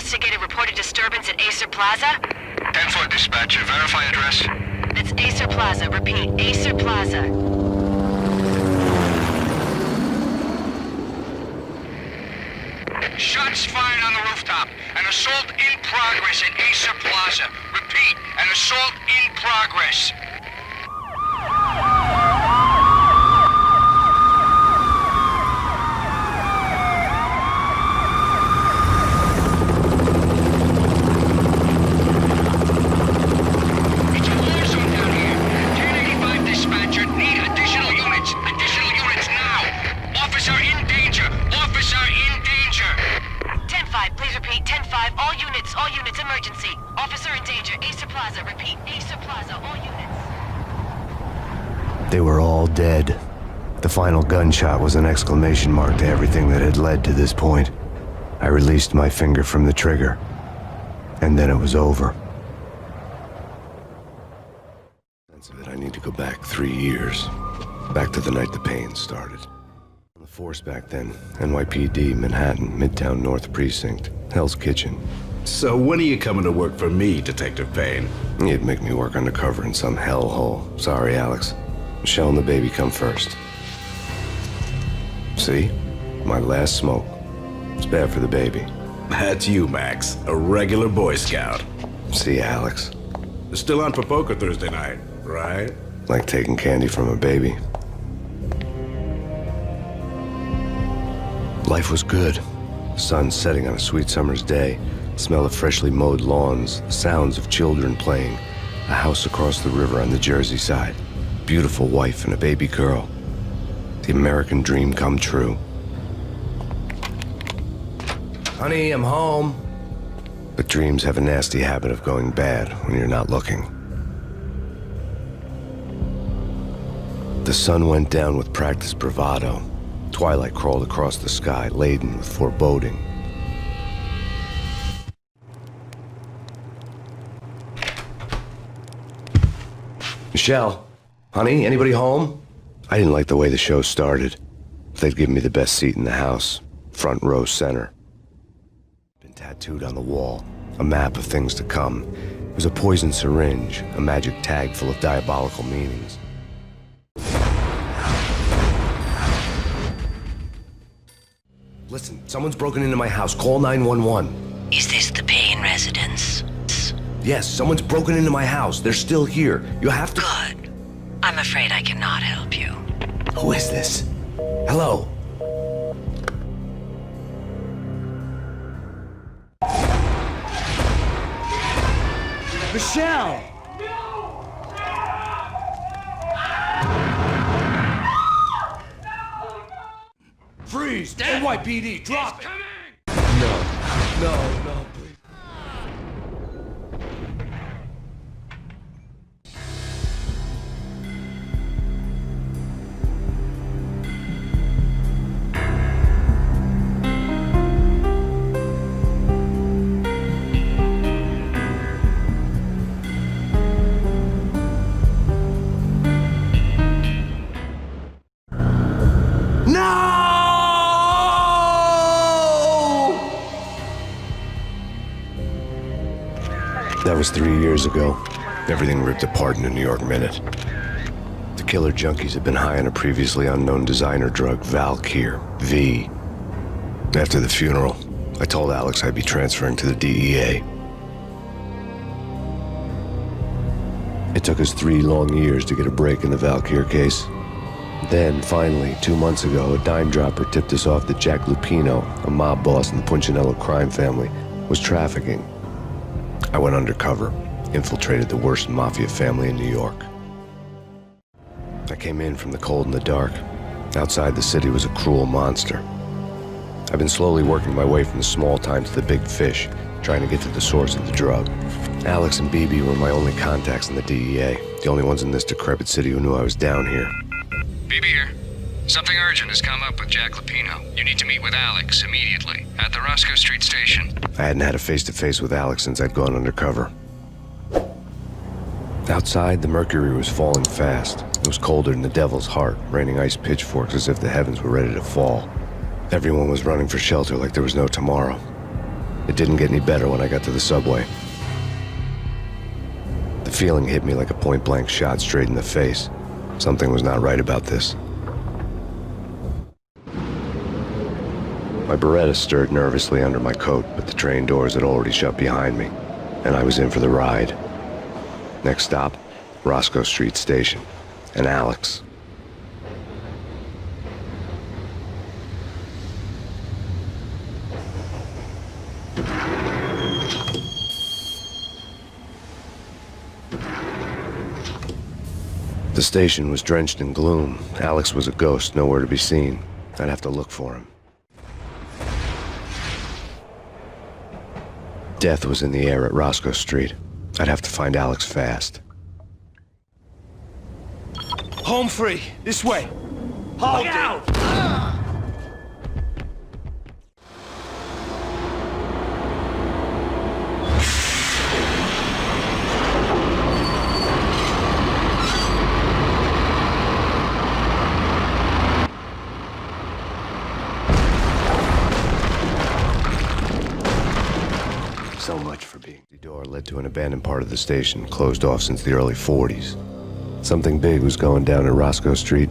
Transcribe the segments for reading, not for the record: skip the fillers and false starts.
investigated reported disturbance at Acer Plaza? 10-4 dispatcher, verify address. That's Acer Plaza. Repeat, Acer Plaza. Shots fired on the rooftop. An assault in progress at Acer Plaza. Repeat, an assault in progress. It's a war zone down here. 1085 dispatcher, need additional units. Additional units now. Officer in danger. Officer in danger. 10-5, please repeat. 10-5, all units, emergency. Officer in danger. Acer Plaza. Repeat, Acer Plaza, all units. They were all dead. The final gunshot was an exclamation mark to everything that had led to this point. I released my finger from the trigger, and then it was over. Sense of it, I need to go back 3 years. Back to the night the Payne started. On the force back then, NYPD, Manhattan, Midtown North Precinct, Hell's Kitchen. So when are you coming to work for me, Detective Payne? You'd make me work undercover in some hellhole. Sorry, Alex. Michelle and the baby come first. See? My last smoke. It's bad for the baby. That's you, Max. A regular Boy Scout. See, Alex. Still on for poker Thursday night, right? Like taking candy from a baby. Life was good. Sun setting on a sweet summer's day. Smell of freshly mowed lawns. The sounds of children playing. A house across the river on the Jersey side. Beautiful wife and a baby girl. The American dream come true. Honey, I'm home. But dreams have a nasty habit of going bad when you're not looking. The sun went down with practiced bravado. Twilight crawled across the sky, laden with foreboding. Michelle, honey, anybody home? I didn't like the way the show started. They'd given me the best seat in the house, front row center. Been tattooed on the wall, a map of things to come. It was a poison syringe, a magic tag full of diabolical meanings. Listen, someone's broken into my house. Call 911. Is this the Payne residence? Yes, someone's broken into my house. They're still here. You have to... Good. I'm afraid I cannot help you. Who is this? Hello? Michelle! Freeze! NYPD, drop it! No, please. That was 3 years ago. Everything ripped apart in a New York minute. The killer junkies had been high on a previously unknown designer drug, Valkyr, V. After the funeral, I told Alex I'd be transferring to the DEA. It took us 3 long years to get a break in the Valkyr case. Then, finally, 2 months ago, a dime dropper tipped us off that Jack Lupino, a mob boss in the Punchinello crime family, was trafficking. I went undercover, infiltrated the worst mafia family in New York. I came in from the cold and the dark. Outside the city was a cruel monster. I've been slowly working my way from the small time to the big fish, trying to get to the source of the drug. Alex and BB were my only contacts in the DEA, the only ones in this decrepit city who knew I was down here. BB here. Something urgent has come up with Jack Lupino. You need to meet with Alex immediately at the Roscoe Street station. I hadn't had a face-to-face with Alex since I'd gone undercover. Outside, the mercury was falling fast. It was colder than the devil's heart, raining ice pitchforks as if the heavens were ready to fall. Everyone was running for shelter like there was no tomorrow. It didn't get any better when I got to the subway. The feeling hit me like a point-blank shot straight in the face. Something was not right about this. My Beretta stirred nervously under my coat, but the train doors had already shut behind me, and I was in for the ride. Next stop, Roscoe Street Station, and Alex. The station was drenched in gloom. Alex was a ghost, nowhere to be seen. I'd have to look for him. Death was in the air at Roscoe Street. I'd have to find Alex fast. Home free. This way. Hold out! So much for being. The door led to an abandoned part of the station, closed off since the early 40s. Something big was going down at Roscoe Street.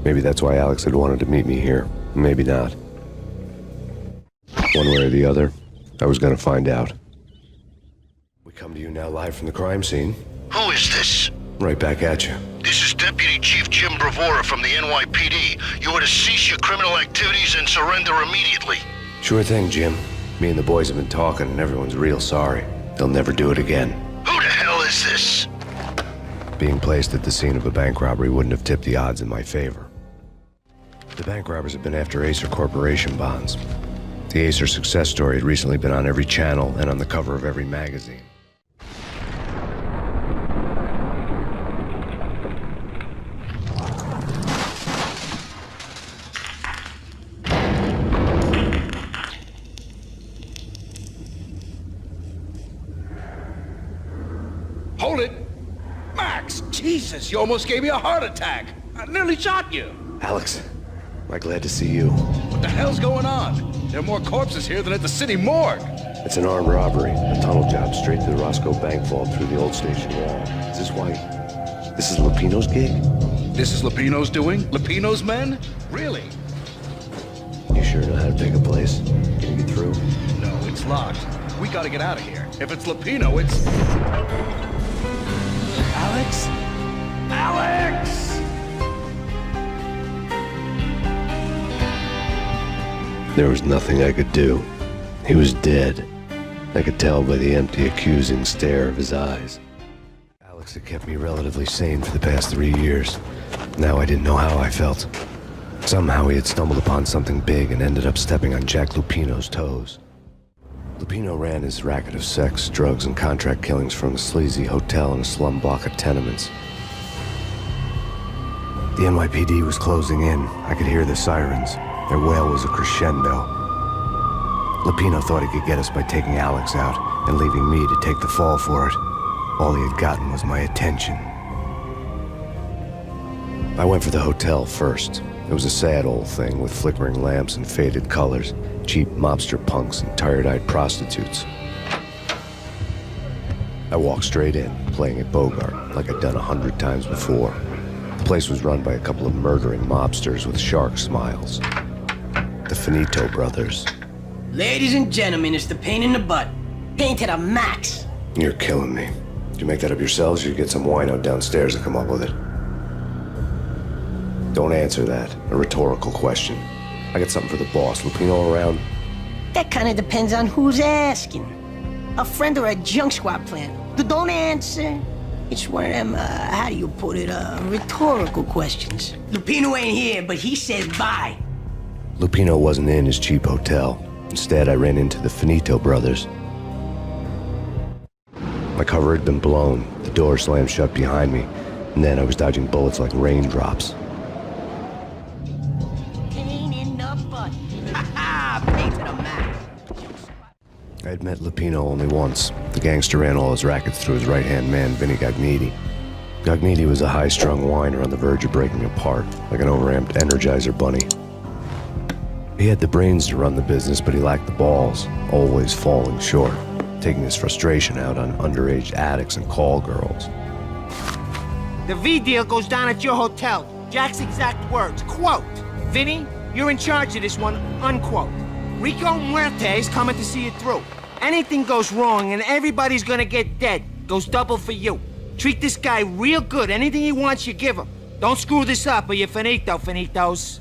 Maybe that's why Alex had wanted to meet me here. Maybe not. One way or the other, I was gonna find out. We come to you now live from the crime scene. Who is this? Right back at you. This is Deputy Chief Jim Bravura from the NYPD. You are to cease your criminal activities and surrender immediately. Sure thing, Jim. Me and the boys have been talking, and everyone's real sorry. They'll never do it again. Who the hell is this? Being placed at the scene of a bank robbery wouldn't have tipped the odds in my favor. The bank robbers have been after Acer Corporation bonds. The Acer success story had recently been on every channel and on the cover of every magazine. Hold it! Max! Jesus, you almost gave me a heart attack! I nearly shot you! Alex, am I glad to see you. What the hell's going on? There are more corpses here than at the city morgue! It's an armed robbery, a tunnel job straight to the Roscoe bank vault through the old station wall. Is this why? This is Lupino's gig? This is Lupino's doing? Lupino's men? Really? You sure know how to pick a place? Can you get through? No, it's locked. We gotta get out of here. If it's Lupino, it's... Alex? Alex! There was nothing I could do. He was dead. I could tell by the empty, accusing stare of his eyes. Alex had kept me relatively sane for the past 3 years. Now I didn't know how I felt. Somehow he had stumbled upon something big and ended up stepping on Jack Lupino's toes. Lupino ran his racket of sex, drugs, and contract killings from a sleazy hotel in a slum block of tenements. The NYPD was closing in. I could hear the sirens. Their wail was a crescendo. Lupino thought he could get us by taking Alex out and leaving me to take the fall for it. All he had gotten was my attention. I went for the hotel first. It was a sad old thing with flickering lamps and faded colors, cheap mobster punks and tired-eyed prostitutes. I walked straight in, playing at Bogart, like I'd done 100 times before. The place was run by a couple of murdering mobsters with shark smiles. The Finito brothers. Ladies and gentlemen, it's the Payne in the butt. Payne to the max. You're killing me. Did you make that up yourselves, or you get some wino downstairs to come up with it? Don't answer that. A rhetorical question. I got something for the boss. Lupino around? That kind of depends on who's asking. A friend or a junk squad plan. Don't answer. It's one of them, how do you put it, rhetorical questions. Lupino ain't here, but he says bye. Lupino wasn't in his cheap hotel. Instead, I ran into the Finito brothers. My cover had been blown. The door slammed shut behind me, and then I was dodging bullets like raindrops. Payne in the butt. Ha ha! Payne to the max. I had met Lupino only once. The gangster ran all his rackets through his right-hand man, Vinny Gognitti. Gognitti was a high-strung whiner on the verge of breaking apart, like an overamped Energizer bunny. He had the brains to run the business, but he lacked the balls, always falling short, taking his frustration out on underage addicts and call girls. The V deal goes down at your hotel. Jack's exact words, quote, "Vinny, you're in charge of this one," unquote. Rico Muerte's coming to see it through. Anything goes wrong and everybody's gonna get dead. Goes double for you. Treat this guy real good. Anything he wants, you give him. Don't screw this up or you're finito, finitos.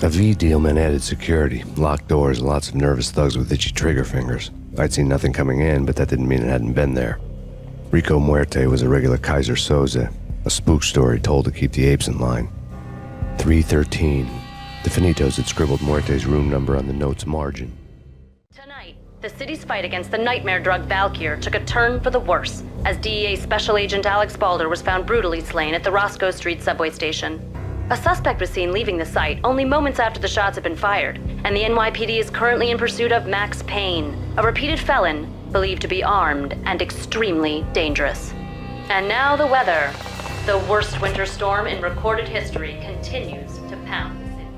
A V deal meant added security, locked doors, and lots of nervous thugs with itchy trigger fingers. I'd seen nothing coming in, but that didn't mean it hadn't been there. Rico Muerte was a regular Kaiser Soze, a spook story told to keep the apes in line. 313. The Finitos had scribbled Muerte's room number on the note's margin. Tonight, the city's fight against the nightmare drug Valkyr took a turn for the worse, as DEA Special Agent Alex Balder was found brutally slain at the Roscoe Street subway station. A suspect was seen leaving the site only moments after the shots had been fired, and the NYPD is currently in pursuit of Max Payne, a repeated felon believed to be armed and extremely dangerous. And now the weather. The worst winter storm in recorded history continues to pound the city.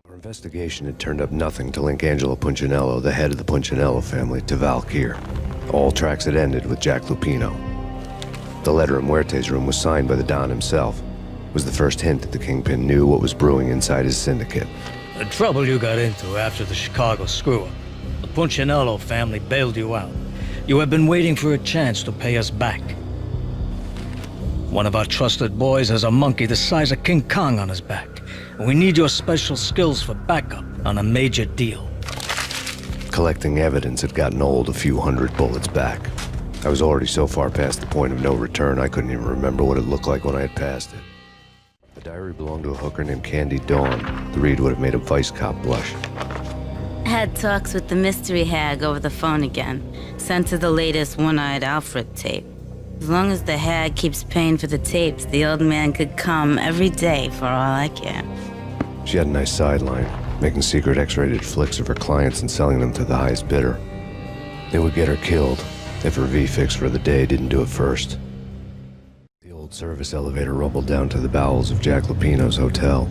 Our investigation had turned up nothing to link Angelo Punchinello, the head of the Punchinello family, to Valkyr. All tracks had ended with Jack Lupino. The letter in Muerte's room was signed by the Don himself. It was the first hint that the Kingpin knew what was brewing inside his syndicate. The trouble you got into after the Chicago screw-up. The Punchinello family bailed you out. You have been waiting for a chance to pay us back. One of our trusted boys has a monkey the size of King Kong on his back. We need your special skills for backup on a major deal. Collecting evidence had gotten old a few hundred bullets back. I was already so far past the point of no return, I couldn't even remember what it looked like when I had passed it. The diary belonged to a hooker named Candy Dawn. The read would have made a vice cop blush. Had talks with the mystery hag over the phone again. Sent her the latest One-Eyed Alfred tape. As long as the hag keeps paying for the tapes, the old man could come every day for all I care. She had a nice sideline, making secret X-rated flicks of her clients and selling them to the highest bidder. It would get her killed if her V-fix for the day didn't do it first. The old service elevator rumbled down to the bowels of Jack Lupino's hotel.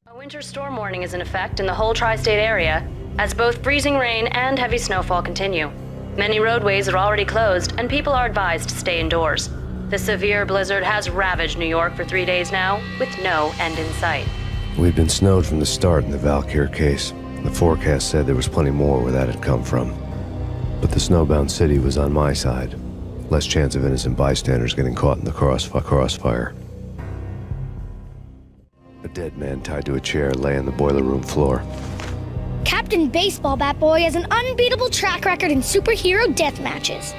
A winter storm warning is in effect in the whole tri-state area, as both freezing rain and heavy snowfall continue. Many roadways are already closed, and people are advised to stay indoors. The severe blizzard has ravaged New York for 3 days now, with no end in sight. We'd been snowed from the start in the Valkyr case. The forecast said there was plenty more where that had come from. But the snowbound city was on my side. Less chance of innocent bystanders getting caught in the crossfire. A dead man tied to a chair lay on the boiler room floor. Captain Baseball Bat Boy has an unbeatable track record in superhero death matches.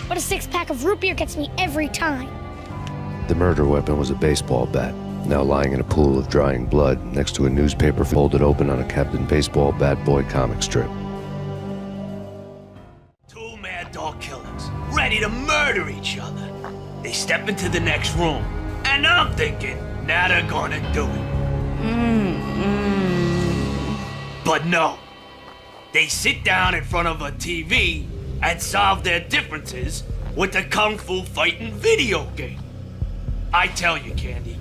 But a six-pack of root beer gets me every time. The murder weapon was a baseball bat, now lying in a pool of drying blood next to a newspaper folded open on a Captain Baseball Bat Boy comic strip. Two mad dog killers, ready to murder each other. They step into the next room, and I'm thinking, now they're gonna do it. But no. They sit down in front of a TV and solve their differences with the Kung Fu fighting video game. I tell you, Candy,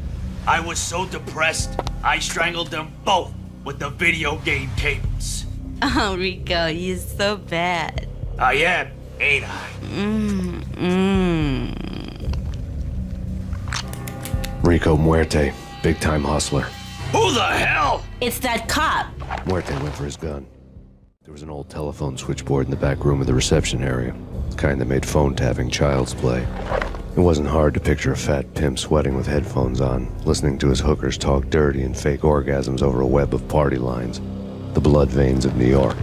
I was so depressed, I strangled them both with the video game cables. Oh, Rico, you're so bad. I am, ain't I? Rico Muerte, big-time hustler. Who the hell? It's that cop. Muerte went for his gun. There was an old telephone switchboard in the back room of the reception area, the kind that made phone tapping child's play. It wasn't hard to picture a fat pimp sweating with headphones on, listening to his hookers talk dirty and fake orgasms over a web of party lines, the blood veins of New York.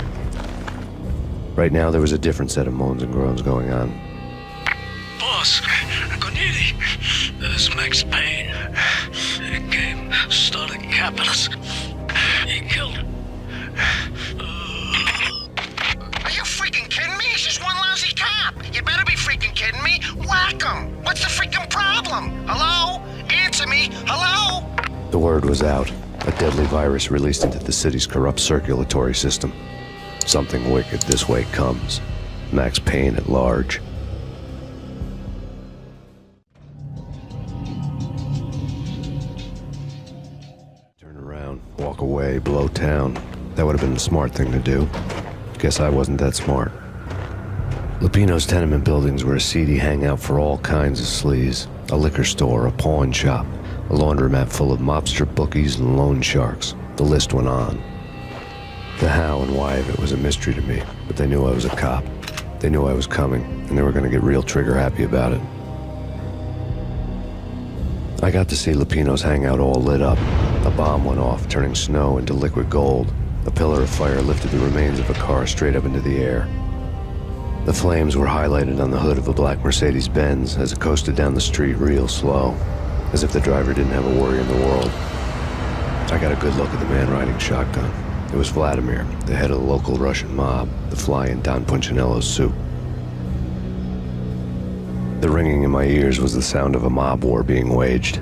Right now, there was a different set of moans and groans going on. Boss, Corneli, there's Max Payne. He came, started capping us. He killed him. Are you freaking kidding me? He's just one lousy cop. You better be freaking kidding me. Whack him. What's the freaking problem? Hello? Answer me. Hello? The word was out. A deadly virus released into the city's corrupt circulatory system. Something wicked this way comes. Max Payne at large. blow town. That would have been the smart thing to do. Guess I wasn't that smart. Lupino's tenement buildings were a seedy hangout for all kinds of sleaze. A liquor store, a pawn shop, a laundromat full of mobster bookies and loan sharks. The list went on. The how and why of it was a mystery to me, but they knew I was a cop. They knew I was coming, and they were going to get real trigger-happy about it. I got to see Lupino's hangout all lit up. A bomb went off, turning snow into liquid gold. A pillar of fire lifted the remains of a car straight up into the air. The flames were highlighted on the hood of a black Mercedes-Benz as it coasted down the street real slow, as if the driver didn't have a worry in the world. I got a good look at the man riding shotgun. It was Vladimir, the head of the local Russian mob, the fly in Don Punchinello's soup. The ringing in my ears was the sound of a mob war being waged.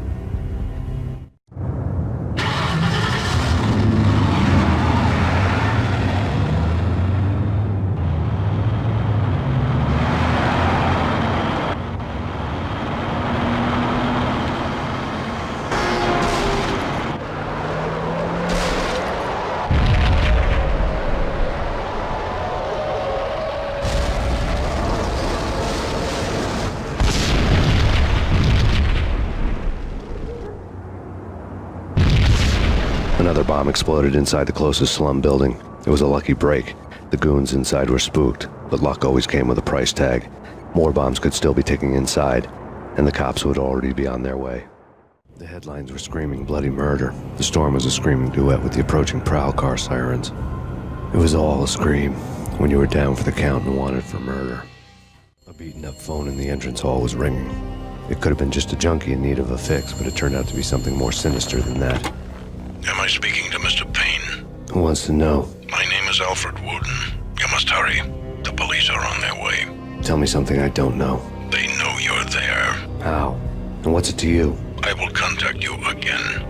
Another bomb exploded inside the closest slum building. It was a lucky break. The goons inside were spooked, but luck always came with a price tag. More bombs could still be ticking inside, and the cops would already be on their way. The headlines were screaming bloody murder. The storm was a screaming duet with the approaching prowl car sirens. It was all a scream when you were down for the count and wanted for murder. A beaten-up phone in the entrance hall was ringing. It could have been just a junkie in need of a fix, but it turned out to be something more sinister than that. Am I speaking to Mr. Payne? Who wants to know? My name is Alfred Wooden. You must hurry. The police are on their way. Tell me something I don't know. They know you're there. How? And what's it to you? I will contact you again.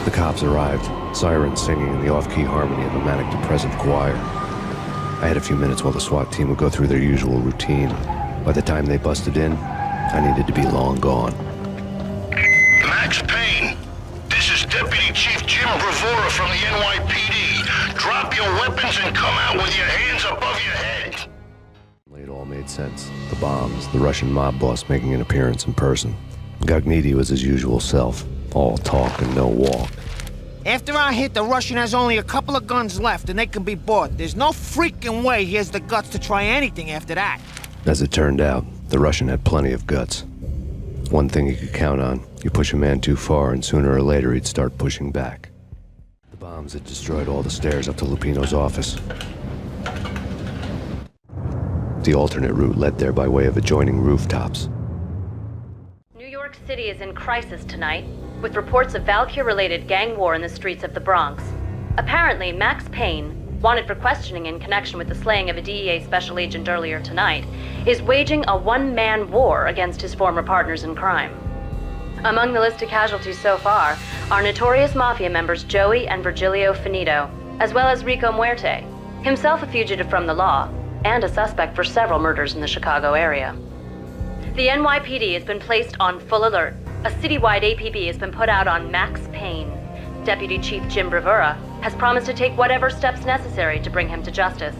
The cops arrived, sirens singing in the off-key harmony of a manic-depressive choir. I had a few minutes while the SWAT team would go through their usual routine. By the time they busted in, I needed to be long gone. Max Payne, this is Deputy Chief Jim Bravura from the NYPD. Drop your weapons and come out with your hands above your head. It all made sense. The bombs, the Russian mob boss making an appearance in person. Gagniti was his usual self, all talk and no walk. After our hit, the Russian has only a couple of guns left and they can be bought. There's no freaking way he has the guts to try anything after that. As it turned out, the Russian had plenty of guts. One thing you could count on, you push a man too far and sooner or later he'd start pushing back. The bombs had destroyed all the stairs up to Lupino's office. The alternate route led there by way of adjoining rooftops. New York City is in crisis tonight, with reports of Valkyr-related gang war in the streets of the Bronx. Apparently, Max Payne, wanted for questioning in connection with the slaying of a DEA special agent earlier tonight, is waging a one-man war against his former partners in crime. Among the listed casualties so far are notorious mafia members Joey and Virgilio Finito, as well as Rico Muerte, himself a fugitive from the law, and a suspect for several murders in the Chicago area. The NYPD has been placed on full alert. A citywide APB has been put out on Max Payne. Deputy Chief Jim Bravura has promised to take whatever steps necessary to bring him to justice.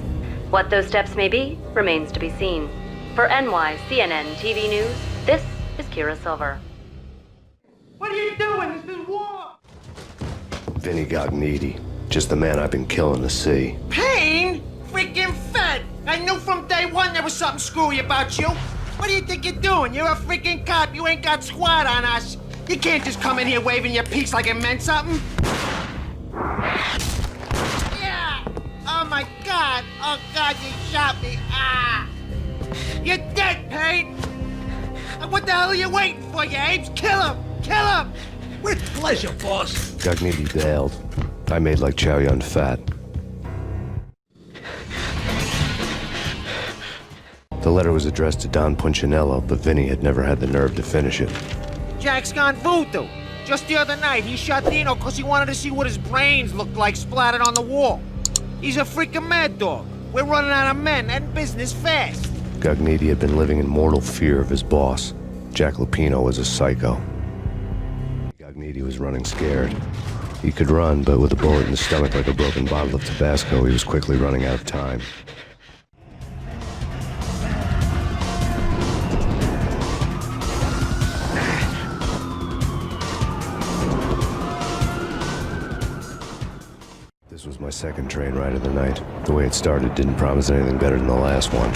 What those steps may be remains to be seen. For NYCNN TV News, this is Kira Silver. What are you doing? This is war! Vinny Gagniti, just the man I've been killing to see. Payne? Freaking fed! I knew from day one there was something screwy about you. What do you think you're doing? You're a freaking cop. You ain't got squad on us. You can't just come in here waving your piece like it meant something. Yeah! Oh my God! Oh God, you shot me! Ah! You're dead, Payne! What the hell are you waiting for, you apes? Kill him! Kill him! With pleasure, boss. Gagniti bailed. I made like Chow Yun Fat. The letter was addressed to Don Punchinello, but Vinny had never had the nerve to finish it. Jack's gone voodoo. Just the other night, he shot Dino because he wanted to see what his brains looked like splattered on the wall. He's a freaking mad dog. We're running out of men and business fast. Gagniti had been living in mortal fear of his boss. Jack Lupino was a psycho. Gagniti was running scared. He could run, but with a bullet in his stomach like a broken bottle of Tabasco, he was quickly running out of time. This was my second train ride of the night. The way it started didn't promise anything better than the last one.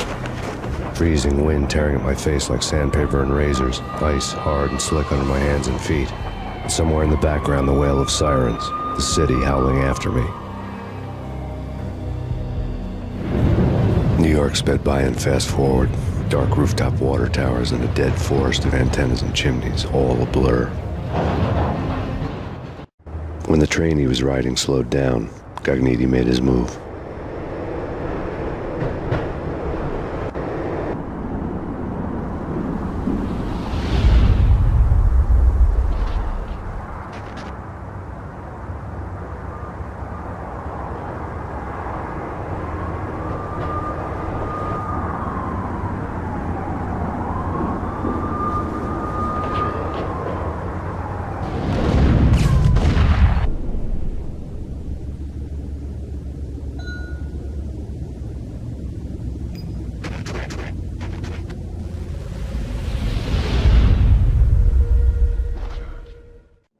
Freezing wind tearing at my face like sandpaper and razors, ice hard and slick under my hands and feet. And somewhere in the background, the wail of sirens, the city howling after me. New York sped by in fast forward. Dark rooftop water towers and a dead forest of antennas and chimneys, all a blur. When the train he was riding slowed down, Gagniti made his move.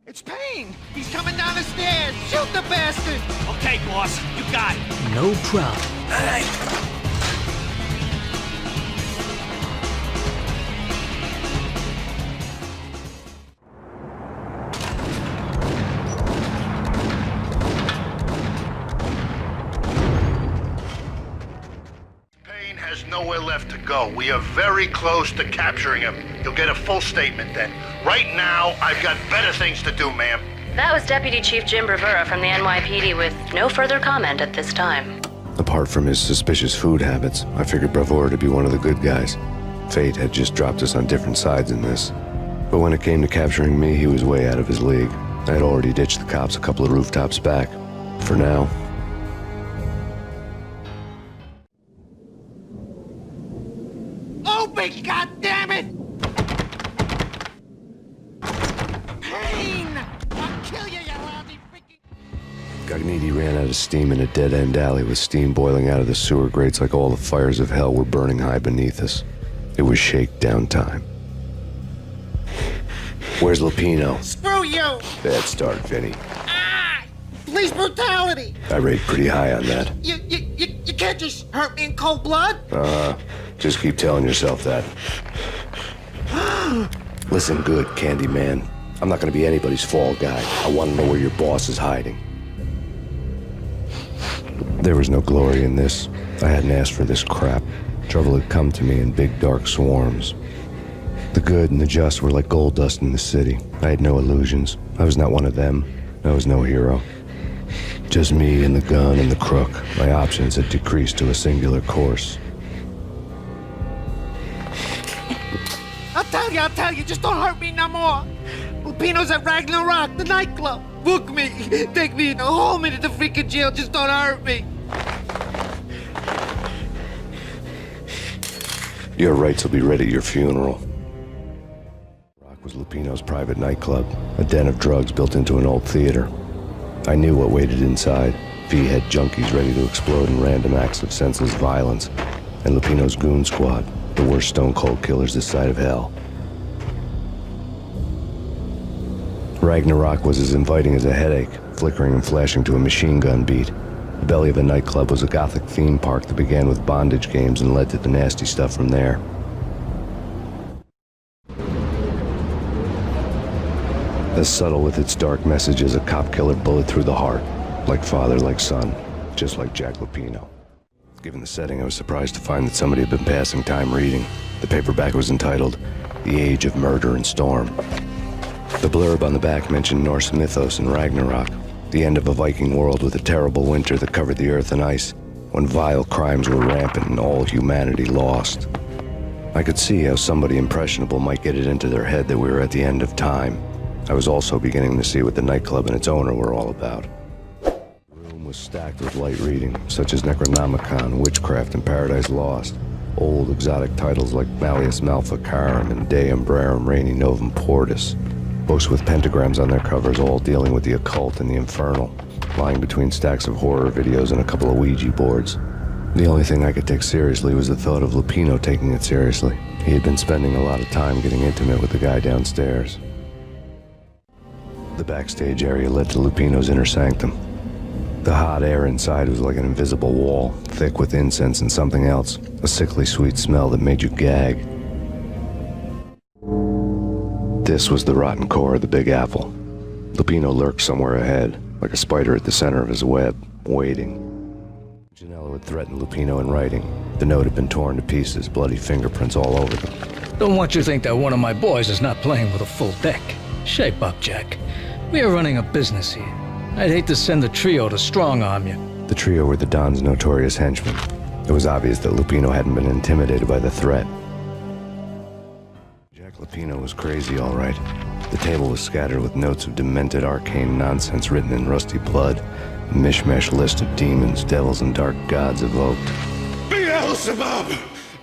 It's Payne! He's coming down the stairs! Shoot the bastard! Okay, boss, you got it. No problem. Payne has nowhere left to go. We are very close to capturing him. You'll get a full statement then. Right now, I've got better things to do, ma'am. That was Deputy Chief Jim Bravura from the NYPD with no further comment at this time. Apart from his suspicious food habits, I figured Bravura to be one of the good guys. Fate had just dropped us on different sides in this. But when it came to capturing me, he was way out of his league. I had already ditched the cops a couple of rooftops back. For now. Open, goddammit! Payne! I'll kill you, you lousy freaking... Gagniti ran out of steam in a dead-end alley with steam boiling out of the sewer grates like all the fires of hell were burning high beneath us. It was shakedown time. Where's Lupino? Screw you! Bad start, Vinny. Ah! Police brutality! I rate pretty high on that. You can't just hurt me in cold blood? Just keep telling yourself that. Listen good, Candyman. I'm not gonna be anybody's fall guy. I want to know where your boss is hiding. There was no glory in this. I hadn't asked for this crap. Trouble had come to me in big dark swarms. The good and the just were like gold dust in the city. I had no illusions. I was not one of them. I was no hero. Just me and the gun and the crook. My options had decreased to a singular course. I'll tell you, just don't hurt me no more. Lupino's at Ragnarok, the nightclub. Book me, take me in, haul me to the freaking jail, just don't hurt me. Your rights will be ready at your funeral. Rock was Lupino's private nightclub, a den of drugs built into an old theater. I knew what waited inside. V had junkies ready to explode in random acts of senseless violence, and Lupino's goon squad, the worst stone-cold killers this side of hell. Ragnarok was as inviting as a headache, flickering and flashing to a machine gun beat. The belly of a nightclub was a gothic theme park that began with bondage games and led to the nasty stuff from there. As subtle with its dark message as a cop killer bullet through the heart, like father, like son, just like Jack Lupino. Given the setting, I was surprised to find that somebody had been passing time reading. The paperback was entitled, The Age of Murder and Storm. The blurb on the back mentioned Norse mythos and Ragnarok, the end of a Viking world with a terrible winter that covered the earth in ice, when vile crimes were rampant and all humanity lost. I could see how somebody impressionable might get it into their head that we were at the end of time. I was also beginning to see what the nightclub and its owner were all about. The room was stacked with light reading, such as Necronomicon, Witchcraft, and Paradise Lost. Old exotic titles like Malleus Maleficarum and De Umbrarum Reini Novum Portus. books with pentagrams on their covers, all dealing with the occult and the infernal, lying between stacks of horror videos and a couple of Ouija boards. The only thing I could take seriously was the thought of Lupino taking it seriously. He had been spending a lot of time getting intimate with the guy downstairs. The backstage area led to Lupino's inner sanctum. The hot air inside was like an invisible wall, thick with incense and something else, a sickly sweet smell that made you gag. This was the rotten core of the Big Apple. Lupino lurked somewhere ahead, like a spider at the center of his web, waiting. Janello had threatened Lupino in writing. The note had been torn to pieces, bloody fingerprints all over them. Don't want you to think that one of my boys is not playing with a full deck. Shape up, Jack. We are running a business here. I'd hate to send the trio to strong-arm you. The trio were the Don's notorious henchmen. It was obvious that Lupino hadn't been intimidated by the threat. Jack Lupino was crazy, all right. The table was scattered with notes of demented arcane nonsense written in rusty blood, a mishmash list of demons, devils, and dark gods evoked. Beelzebub,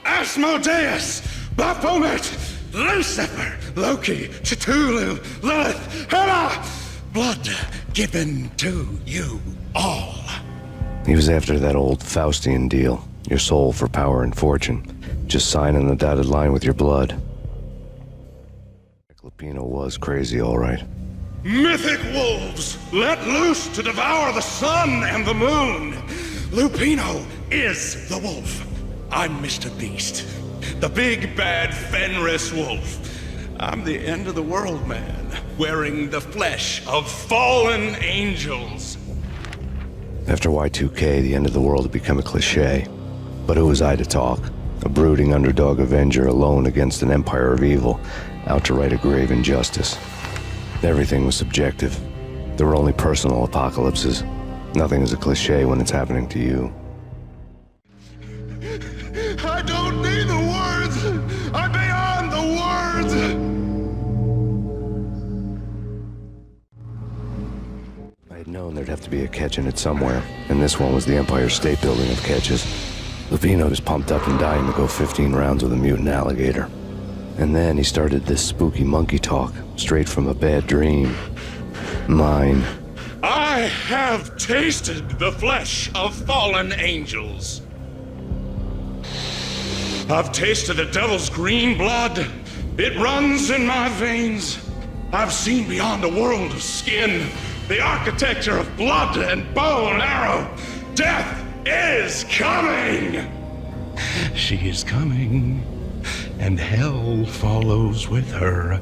Asmodeus, Baphomet, Lucifer, Loki, Cthulhu, Lilith, Hela! Blood given to you all. He was after that old Faustian deal, your soul for power and fortune. Just sign on the dotted line with your blood. Lupino was crazy, all right. Mythic wolves, let loose to devour the sun and the moon. Lupino is the wolf. I'm Mr. Beast, the big bad Fenris wolf. I'm the end of the world man, wearing the flesh of fallen angels. After Y2K, the end of the world had become a cliche. But who was I to talk? A brooding underdog avenger alone against an empire of evil, out to right a grave injustice. Everything was subjective. There were only personal apocalypses. Nothing is a cliche when it's happening to you. I don't need the words! I'm beyond the words! I had known there'd have to be a catch in it somewhere, and this one was the Empire State Building of catches. Lupino was pumped up and dying to go 15 rounds with a mutant alligator. And then he started this spooky monkey talk, straight from a bad dream. Mine. I have tasted the flesh of fallen angels. I've tasted the devil's green blood. It runs in my veins. I've seen beyond a world of skin, the architecture of blood and bow and arrow. Death is coming! She is coming, and hell follows with her.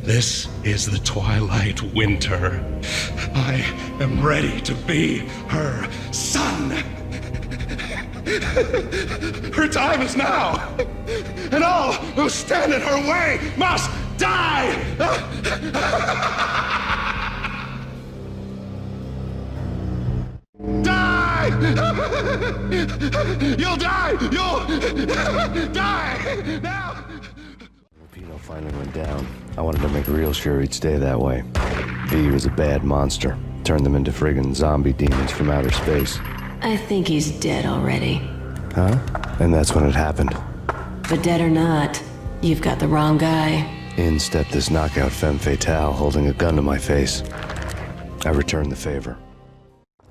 This is the twilight winter. I am ready to be her son. Her time is now, and all who stand in her way must die! Die! You'll die! You'll die! Now! Lupino finally went down. I wanted to make real sure he'd stay that way. V was a bad monster. Turned them into friggin' zombie demons from outer space. I think he's dead already. Huh? And that's when it happened. But dead or not, you've got the wrong guy. In stepped this knockout femme fatale, holding a gun to my face. I returned the favor.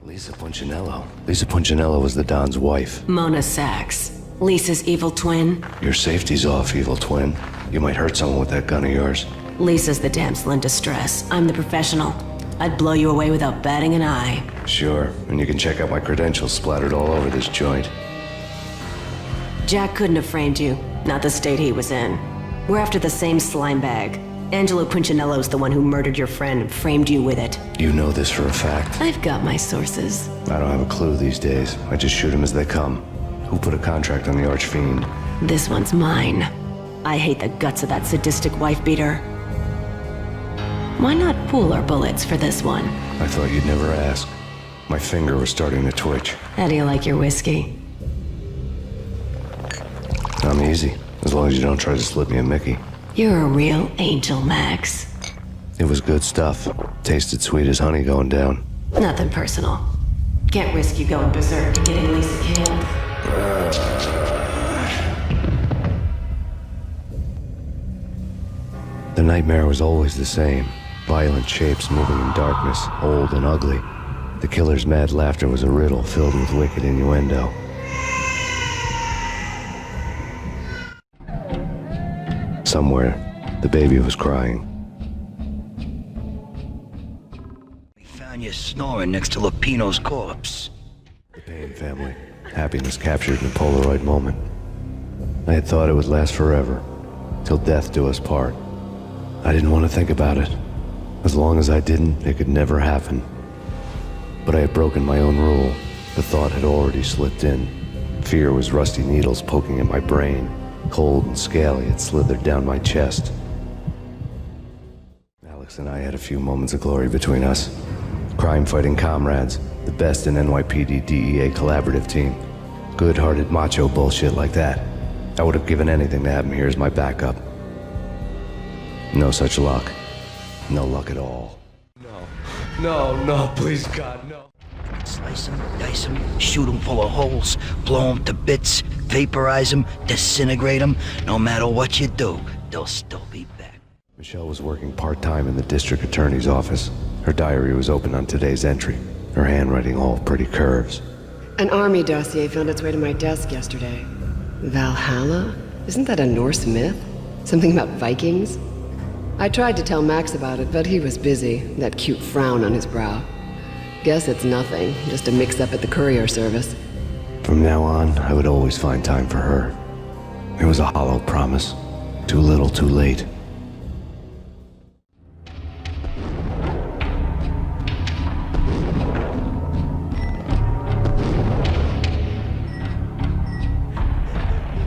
Lisa Punchinello. Lisa Punchinello was the Don's wife. Mona Sachs, Lisa's evil twin. Your safety's off, evil twin. You might hurt someone with that gun of yours. Lisa's the damsel in distress. I'm the professional. I'd blow you away without batting an eye. Sure, and you can check out my credentials splattered all over this joint. Jack couldn't have framed you, not the state he was in. We're after the same slime bag. Angelo Punchinello's the one who murdered your friend and framed you with it. You know this for a fact. I've got my sources. I don't have a clue these days. I just shoot them as they come. Who put a contract on the Archfiend? This one's mine. I hate the guts of that sadistic wife-beater. Why not pool our bullets for this one? I thought you'd never ask. My finger was starting to twitch. How do you like your whiskey? I'm easy, as long as you don't try to slip me a Mickey. You're a real angel, Max. It was good stuff. Tasted sweet as honey going down. Nothing personal. Can't risk you going berserk to getting Lisa killed. The nightmare was always the same. Violent shapes moving in darkness, old and ugly. The killer's mad laughter was a riddle filled with wicked innuendo. Somewhere, the baby was crying. We found you snoring next to Lupino's corpse. The Payne family. Happiness captured in a Polaroid moment. I had thought it would last forever, till death do us part. I didn't want to think about it. As long as I didn't, it could never happen. But I had broken my own rule. The thought had already slipped in. Fear was rusty needles poking at my brain. Cold and scaly, it slithered down my chest. Alex and I had a few moments of glory between us. Crime-fighting comrades, the best in NYPD DEA collaborative team. Good-hearted macho bullshit like that. I would have given anything to have him here as my backup. No such luck. No luck at all. No, please, God, no. Slice them, dice them, shoot them full of holes, blow them to bits, vaporize them, disintegrate them. No matter what you do, they'll still be back. Michelle was working part-time in the district attorney's office. Her diary was open on today's entry. Her handwriting all pretty curves. An army dossier found its way to my desk yesterday. Valhalla? Isn't that a Norse myth? Something about Vikings? I tried to tell Max about it, but he was busy, that cute frown on his brow. Guess it's nothing, just a mix-up at the courier service. From now on, I would always find time for her. It was a hollow promise. Too little, too late.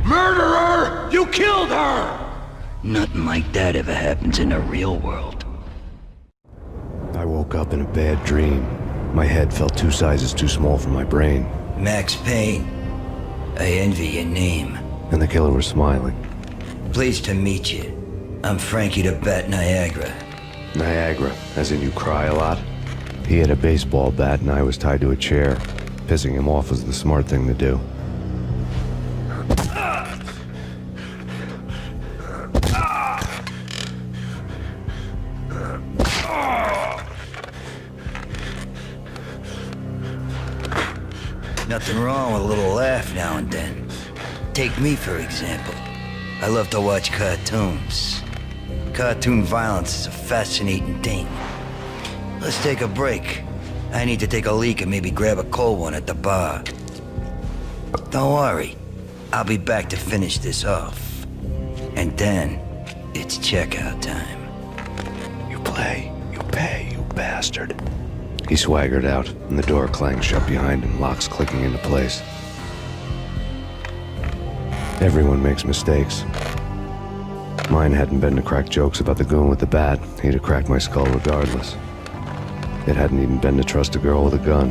Murderer! You killed her! Nothing like that ever happens in the real world. I woke up in a bad dream. My head felt 2 sizes too small for my brain. Max Payne. I envy your name. And the killer was smiling. Pleased to meet you. I'm Frankie the Bat Niagara. Niagara, as in you cry a lot? He had a baseball bat and I was tied to a chair. Pissing him off was the smart thing to do. Nothing wrong with a little laugh now and then. Take me, for example. I love to watch cartoons. Cartoon violence is a fascinating thing. Let's take a break. I need to take a leak and maybe grab a cold one at the bar. Don't worry. I'll be back to finish this off. And then, it's checkout time. You play, you pay, you bastard. He swaggered out, and the door clanged shut behind him, locks clicking into place. Everyone makes mistakes. Mine hadn't been to crack jokes about the goon with the bat. He'd have cracked my skull regardless. It hadn't even been to trust a girl with a gun.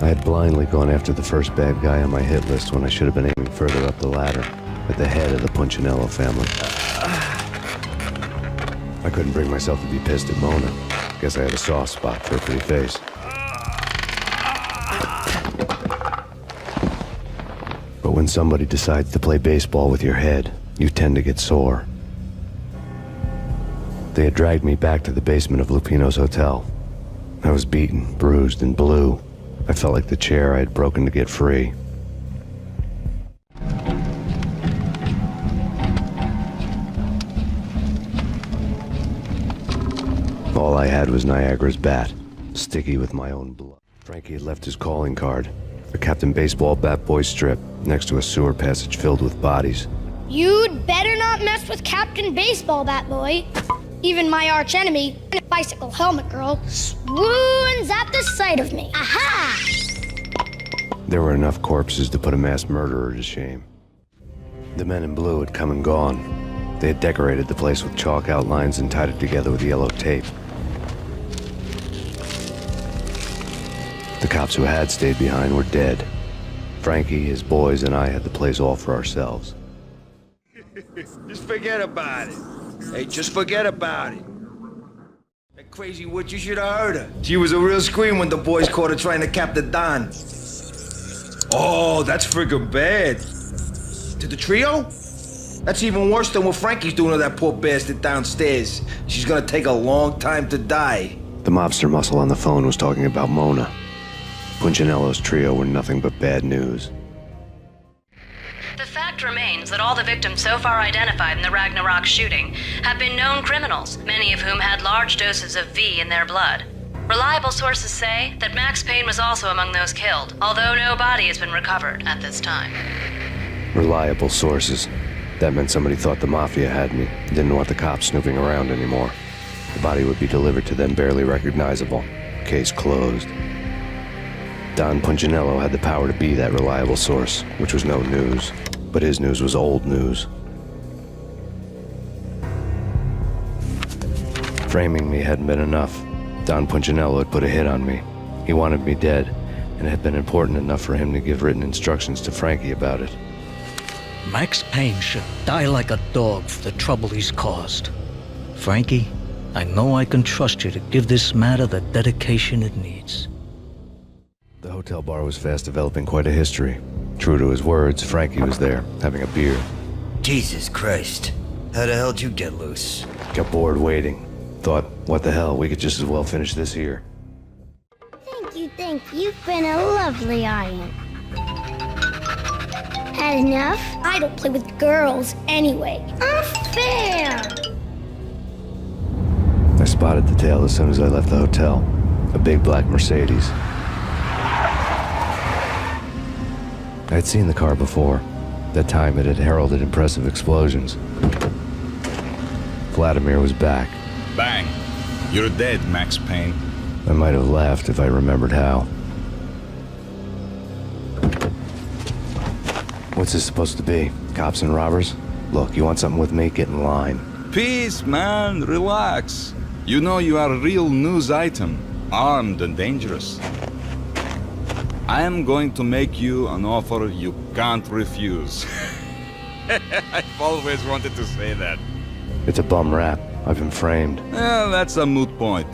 I had blindly gone after the first bad guy on my hit list when I should have been aiming further up the ladder, at the head of the Punchinello family. I couldn't bring myself to be pissed at Mona. Guess I had a soft spot for a pretty face. But when somebody decides to play baseball with your head, you tend to get sore. They had dragged me back to the basement of Lupino's hotel. I was beaten, bruised, and blue. I felt like the chair I had broken to get free. All I had was Niagara's bat, sticky with my own blood. Frankie had left his calling card, a Captain Baseball bat boy strip, next to a sewer passage filled with bodies. You'd better not mess with Captain Baseball Bat Boy. Even my arch enemy, Bicycle Helmet Girl, swoons at the sight of me. Aha! There were enough corpses to put a mass murderer to shame. The men in blue had come and gone. They had decorated the place with chalk outlines and tied it together with yellow tape. The cops who had stayed behind were dead. Frankie, his boys, and I had the place all for ourselves. Just forget about it. Hey, just forget about it. That crazy witch, you should have heard her. She was a real scream when the boys caught her trying to cap the Don. Oh, that's friggin' bad. To the trio? worse. That's even worse than what Frankie's doing to that poor bastard downstairs. She's gonna take a long time to die. The mobster muscle on the phone was talking about Mona. Punchinello's trio were nothing but bad news. The fact remains that all the victims so far identified in the Ragnarok shooting have been known criminals, many of whom had large doses of V in their blood. Reliable sources say that Max Payne was also among those killed, although no body has been recovered at this time. Reliable sources. That meant somebody thought the Mafia had me, didn't want the cops snooping around anymore. The body would be delivered to them barely recognizable. Case closed. Don Punchinello had the power to be that reliable source, which was no news. But his news was old news. Framing me hadn't been enough. Don Punchinello had put a hit on me. He wanted me dead, and it had been important enough for him to give written instructions to Frankie about it. Max Payne should die like a dog for the trouble he's caused. Frankie, I know I can trust you to give this matter the dedication it needs. The hotel bar was fast developing quite a history. True to his words, Frankie was there, having a beer. Jesus Christ. How the hell did you get loose? Got bored waiting. Thought, what the hell, we could just as well finish this here. Thank you. You've been a lovely aunt. Had enough? I don't play with girls anyway. Unfair! I spotted the tail as soon as I left the hotel. A big black Mercedes. I had seen the car before. That time it had heralded impressive explosions. Vladimir was back. Bang. You're dead, Max Payne. I might have laughed if I remembered how. What's this supposed to be? Cops and robbers? Look, you want something with me? Get in line. Peace, man. Relax. You know you are a real news item. Armed and dangerous. I am going to make you an offer you can't refuse. I've always wanted to say that. It's a bum rap. I've been framed. Well, that's a moot point.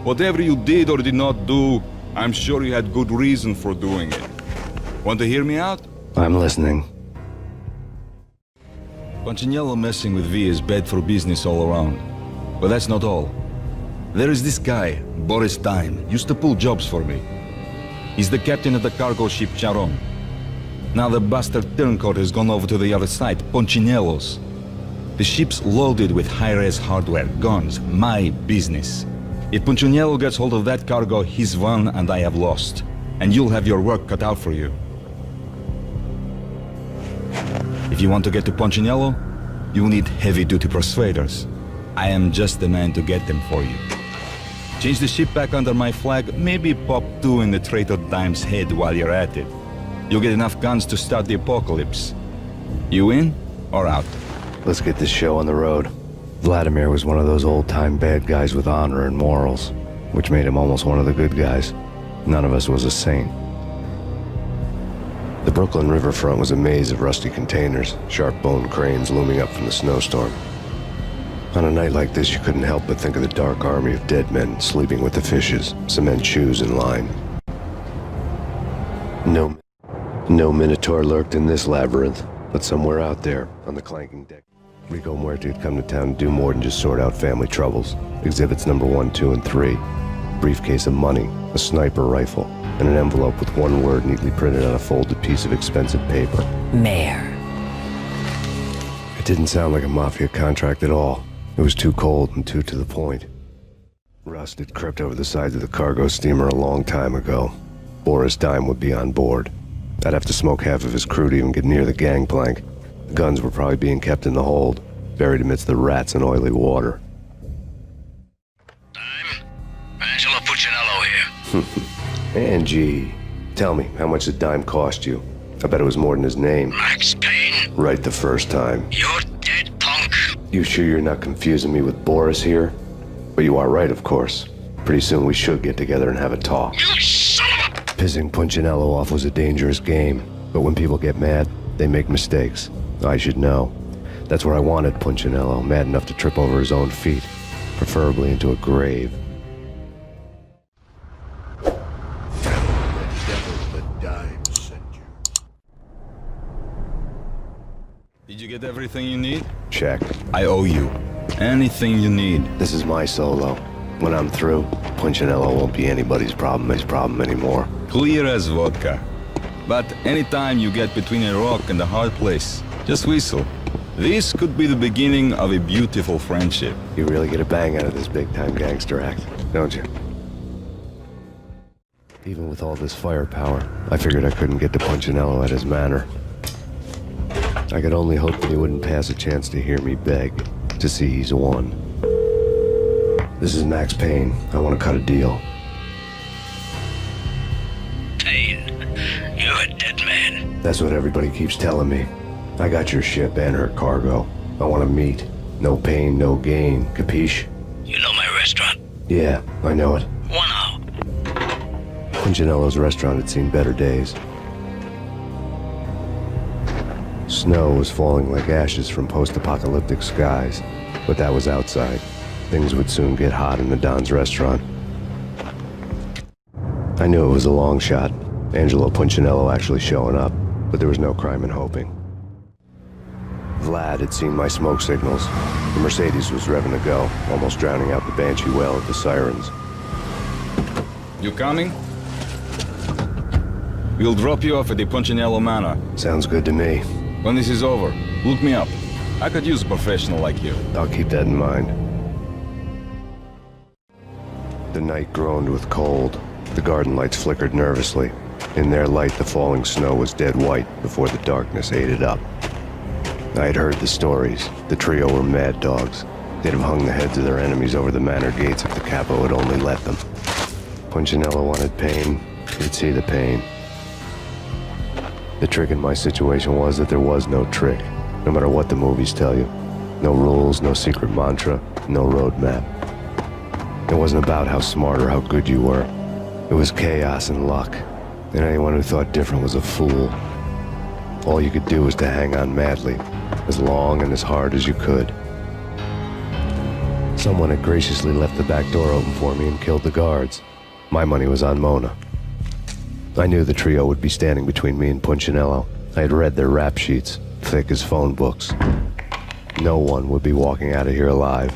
Whatever you did or did not do, I'm sure you had good reason for doing it. Want to hear me out? I'm listening. Punchinello messing with V is bad for business all around. But that's not all. There is this guy, Boris Dime, used to pull jobs for me. He's the captain of the cargo ship Charon. Now the bastard turncoat has gone over to the other side, Punchinello's. The ship's loaded with high-res hardware, guns, my business. If Punchinello gets hold of that cargo, he's won and I have lost. And you'll have your work cut out for you. If you want to get to Punchinello, you'll need heavy-duty persuaders. I am just the man to get them for you. Change the ship back under my flag, maybe pop 2 in the traitor Dime's head while you're at it. You'll get enough guns to start the apocalypse. You in or out? Let's get this show on the road. Vladimir was one of those old-time bad guys with honor and morals, which made him almost one of the good guys. None of us was a saint. The Brooklyn riverfront was a maze of rusty containers, sharp-boned cranes looming up from the snowstorm. On a night like this, you couldn't help but think of the dark army of dead men sleeping with the fishes, cement shoes in line. No Minotaur lurked in this labyrinth, but somewhere out there, on the clanking deck, Rico Muerte had come to town to do more than just sort out family troubles. Exhibits number 1, 2, and 3. Briefcase of money, a sniper rifle, and an envelope with one word neatly printed on a folded piece of expensive paper. Mayor. It didn't sound like a mafia contract at all. It was too cold and too to the point. Rust had crept over the sides of the cargo steamer a long time ago. Boris Dime would be on board. I'd have to smoke half of his crew to even get near the gangplank. The guns were probably being kept in the hold, buried amidst the rats and oily water. Angelo Puccinello here. Angie, tell me, how much did Dime cost you? I bet it was more than his name. Max Payne. Right the first time. You're dead, punk. You sure you're not confusing me with Boris here? But you are right, of course. Pretty soon we should get together and have a talk. You son of a... Pissing Punchinello off was a dangerous game, but when people get mad, they make mistakes. I should know. That's where I wanted Punchinello, mad enough to trip over his own feet, preferably into a grave. Did Did you get everything you need? Check. I owe you. Anything you need. This is my solo. When I'm through, Punchinello won't be anybody's problem anymore. Clear as vodka. But anytime you get between a rock and a hard place, just whistle. This could be the beginning of a beautiful friendship. You really get a bang out of this big-time gangster act, don't you? Even with all this firepower, I figured I couldn't get to Punchinello at his manor. I could only hope that he wouldn't pass a chance to hear me beg, to see he's won. This is Max Payne. I want to cut a deal. Payne, you're a dead man. That's what everybody keeps telling me. I got your ship and her cargo. I want to meet. No pain, no gain. Capiche? You know my restaurant? Yeah, I know it. 1 hour. Punchinello's restaurant had seen better days. Snow was falling like ashes from post-apocalyptic skies, but that was outside. Things would soon get hot in the Don's restaurant. I knew it was a long shot, Angelo Punchinello actually showing up, but there was no crime in hoping. Vlad had seen my smoke signals. The Mercedes was revving to go, almost drowning out the Banshee wail of the sirens. You coming? We'll drop you off at the Punchinello Manor. Sounds good to me. When this is over, look me up. I could use a professional like you. I'll keep that in mind. The night groaned with cold. The garden lights flickered nervously. In their light, the falling snow was dead white before the darkness ate it up. I had heard the stories. The trio were mad dogs. They'd have hung the heads of their enemies over the manor gates if the capo had only let them. Punchinello wanted pain. He'd see the pain. The trick in my situation was that there was no trick, no matter what the movies tell you. No rules, no secret mantra, no roadmap. It wasn't about how smart or how good you were. It was chaos and luck, and anyone who thought different was a fool. All you could do was to hang on madly, as long and as hard as you could. Someone had graciously left the back door open for me and killed the guards. My money was on Mona. I knew the trio would be standing between me and Punchinello. I had read their rap sheets, thick as phone books. No one would be walking out of here alive.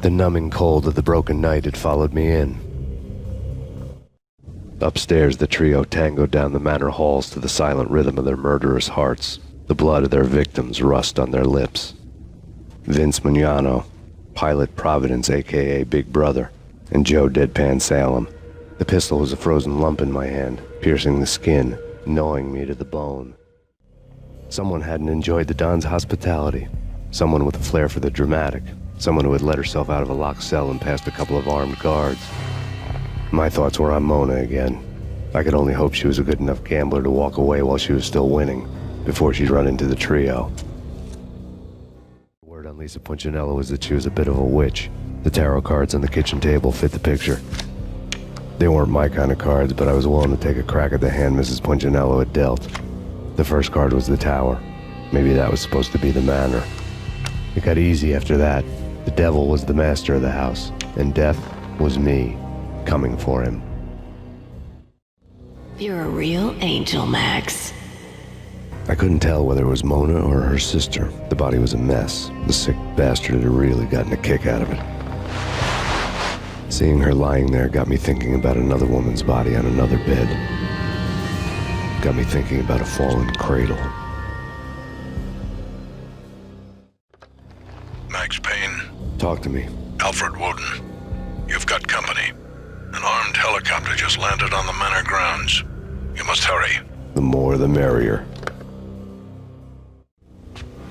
The numbing cold of the broken night had followed me in. Upstairs, the trio tangoed down the manor halls to the silent rhythm of their murderous hearts, the blood of their victims rust on their lips. Vince Mugnano, Pilot Providence, a.k.a. Big Brother, and Joe Deadpan Salem. The pistol was a frozen lump in my hand, piercing the skin, gnawing me to the bone. Someone hadn't enjoyed the Don's hospitality. Someone with a flair for the dramatic. Someone who had let herself out of a locked cell and past a couple of armed guards. My thoughts were on Mona again. I could only hope she was a good enough gambler to walk away while she was still winning, before she'd run into the trio. The word on Lisa Punchinello was that she was a bit of a witch. The tarot cards on the kitchen table fit the picture. They weren't my kind of cards, but I was willing to take a crack at the hand Mrs. Punchinello had dealt. The first card was the tower. Maybe that was supposed to be the manor. It got easy after that. The devil was the master of the house, and death was me, coming for him. You're a real angel, Max. I couldn't tell whether it was Mona or her sister. The body was a mess. The sick bastard had really gotten a kick out of it. Seeing her lying there got me thinking about another woman's body on another bed. Got me thinking about a fallen cradle. Max Payne. Talk to me. Alfred Woden. You've got company. An armed helicopter just landed on the manor grounds. You must hurry. The more the merrier.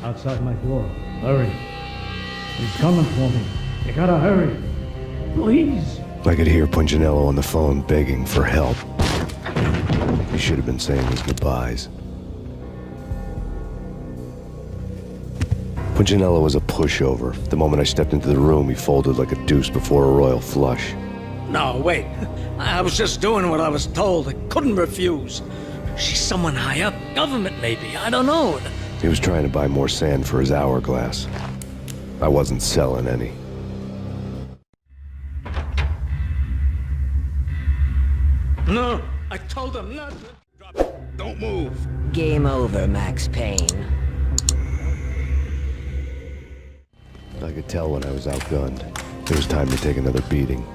Outside my door. Hurry. He's coming for me. You gotta hurry. Please. I could hear Punchinello on the phone begging for help. He should have been saying his goodbyes. Punchinello was a pushover. The moment I stepped into the room, he folded like a deuce before a royal flush. No, wait. I was just doing what I was told. I couldn't refuse. She's someone high up. Government, maybe. I don't know. He was trying to buy more sand for his hourglass. I wasn't selling any. No, I told him not. Don't move. Game over, Max Payne. I could tell when I was outgunned. It was time to take another beating.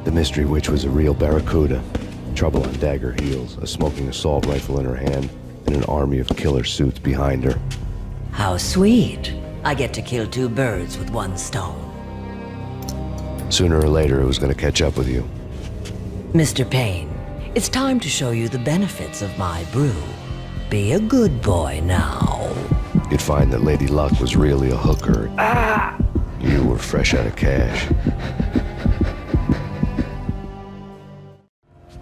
The mystery witch was a real barracuda. Trouble on dagger heels, a smoking assault rifle in her hand, and an army of killer suits behind her. How sweet. I get to kill two birds with one stone. Sooner or later, it was going to catch up with you. Mr. Payne, it's time to show you the benefits of my brew. Be a good boy now. You'd find that Lady Luck was really a hooker. You were fresh out of cash.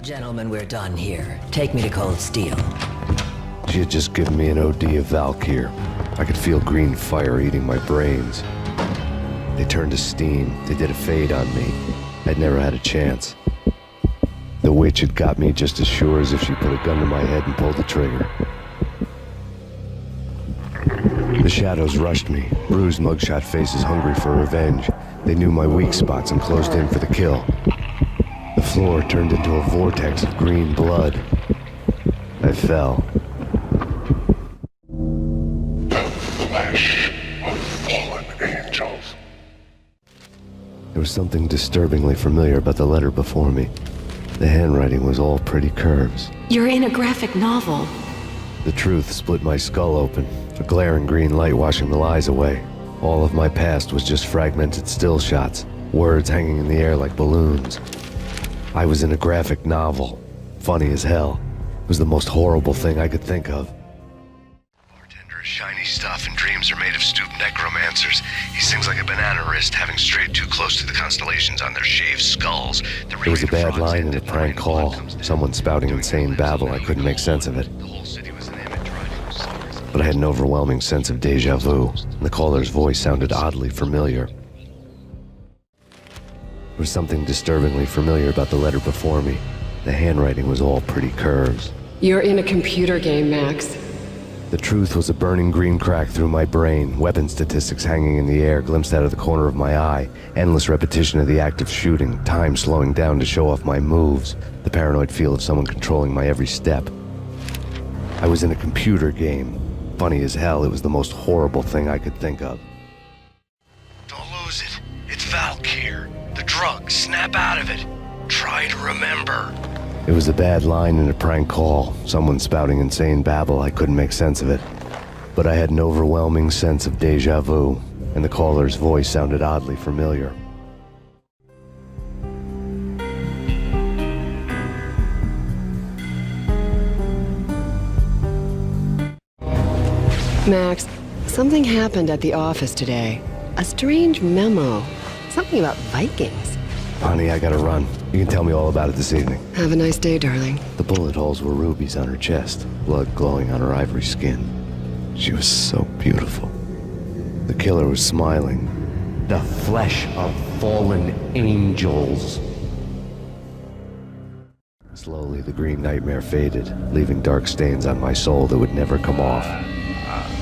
Gentlemen, we're done here. Take me to Cold Steel. She had just given me an OD of Valkyr. I could feel green fire eating my brains. They turned to steam. They did a fade on me. I'd never had a chance. The witch had got me just as sure as if she put a gun to my head and pulled the trigger. The shadows rushed me, bruised mugshot faces hungry for revenge. They knew my weak spots and closed in for the kill. The floor turned into a vortex of green blood. I fell. Flesh of fallen angels. There was something disturbingly familiar about the letter before me. The handwriting was all pretty curves. You're in a graphic novel. The truth split my skull open, a glaring green light washing the lies away. All of my past was just fragmented still shots, words hanging in the air like balloons. I was in a graphic novel. Funny as hell. It was the most horrible thing I could think of. Bartender is shiny stuff and dreams are made of stooped necromancers. He sings like a banana wrist, having strayed too close to the constellations on their shaved skulls. There was a bad line in a prank call. Someone spouting insane babble. I couldn't make sense of it. But I had an overwhelming sense of deja vu, and the caller's voice sounded oddly familiar. There was something disturbingly familiar about the letter before me. The handwriting was all pretty curves. You're in a computer game, Max. The truth was a burning green crack through my brain, weapon statistics hanging in the air, glimpsed out of the corner of my eye, endless repetition of the act of shooting, time slowing down to show off my moves, the paranoid feel of someone controlling my every step. I was in a computer game. Funny as hell, it was the most horrible thing I could think of. Don't lose it. It's Valkyr. The drug. Snap out of it. Try to remember. It was a bad line in a prank call, someone spouting insane babble. I couldn't make sense of it. But I had an overwhelming sense of deja vu, and the caller's voice sounded oddly familiar. Max, something happened at the office today. A strange memo. Something about Vikings. Honey, I gotta run. You can tell me all about it this evening. Have a nice day, darling. The bullet holes were rubies on her chest, blood glowing on her ivory skin. She was so beautiful. The killer was smiling. The flesh of fallen angels. Slowly, the green nightmare faded, leaving dark stains on my soul that would never come off.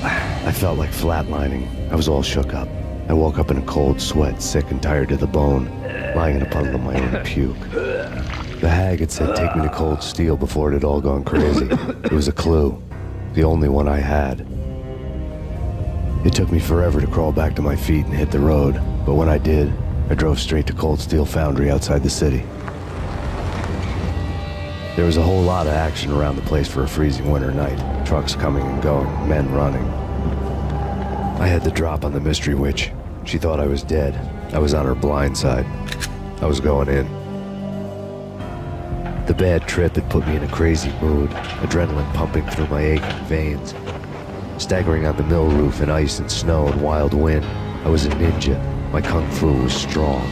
I felt like flatlining. I was all shook up. I woke up in a cold sweat, sick and tired to the bone, lying in a puddle of my own puke. The hag had said take me to Cold Steel before it had all gone crazy. It was a clue, the only one I had. It took me forever to crawl back to my feet and hit the road, but when I did, I drove straight to Cold Steel Foundry outside the city. There was a whole lot of action around the place for a freezing winter night. Trucks coming and going, men running. I had the drop on the mystery witch. She thought I was dead. I was on her blind side. I was going in. The bad trip had put me in a crazy mood, adrenaline pumping through my aching veins. Staggering on the mill roof in ice and snow and wild wind, I was a ninja. My kung fu was strong.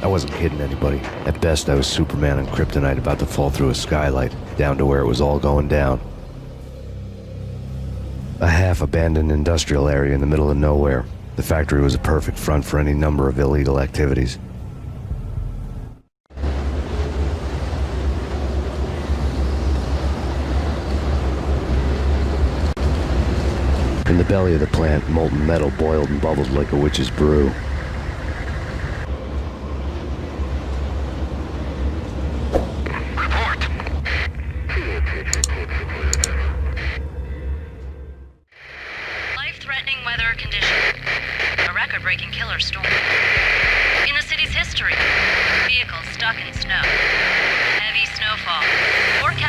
I wasn't kidding anybody. At best, I was Superman on Kryptonite about to fall through a skylight, down to where it was all going down. A half-abandoned industrial area in the middle of nowhere. The factory was a perfect front for any number of illegal activities. In the belly of the plant, molten metal boiled and bubbled like a witch's brew.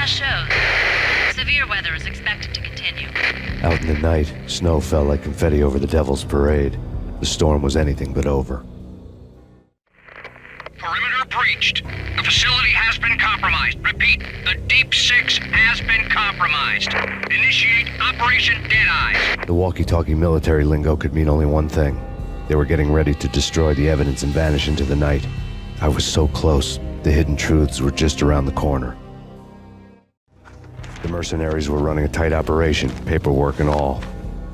forecast shows severe weather is expected to continue. Out in the night, snow fell like confetti over the Devil's Parade. The storm was anything but over. Perimeter breached. The facility has been compromised. Repeat, the Deep Six has been compromised. Initiate Operation Deadeyes. The walkie-talkie military lingo could mean only one thing. They were getting ready to destroy the evidence and vanish into the night. I was so close. The hidden truths were just around the corner. The mercenaries were running a tight operation, paperwork and all.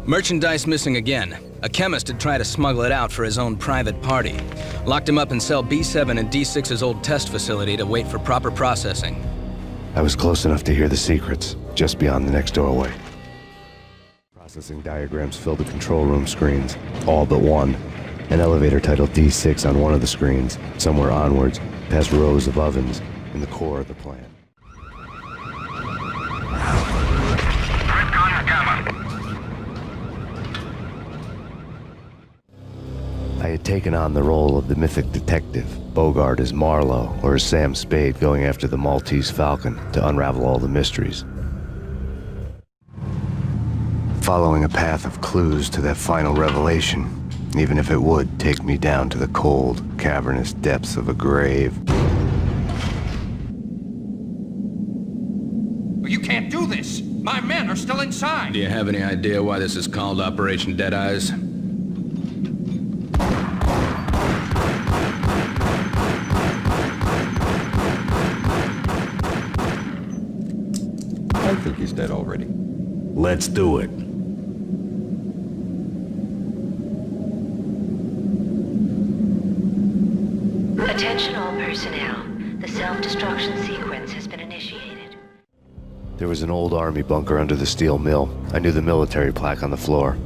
Merchandise missing again. A chemist had tried to smuggle it out for his own private party. Locked him up in cell B7 in D6's old test facility to wait for proper processing. I was close enough to hear the secrets, just beyond the next doorway. Processing diagrams filled the control room screens, all but one. An elevator titled D6 on one of the screens, somewhere onwards, past rows of ovens, in the core of the plant. I had taken on the role of the mythic detective, Bogart as Marlowe, or as Sam Spade going after the Maltese Falcon to unravel all the mysteries. Following a path of clues to that final revelation, even if it would take me down to the cold, cavernous depths of a grave. You can't do this! My men are still inside! Do you have any idea why this is called Operation Deadeyes? I think he's dead already. Let's do it. Attention all personnel. The self-destruction sequence has been initiated. There was an old army bunker under the steel mill. I knew the military plaque on the floor.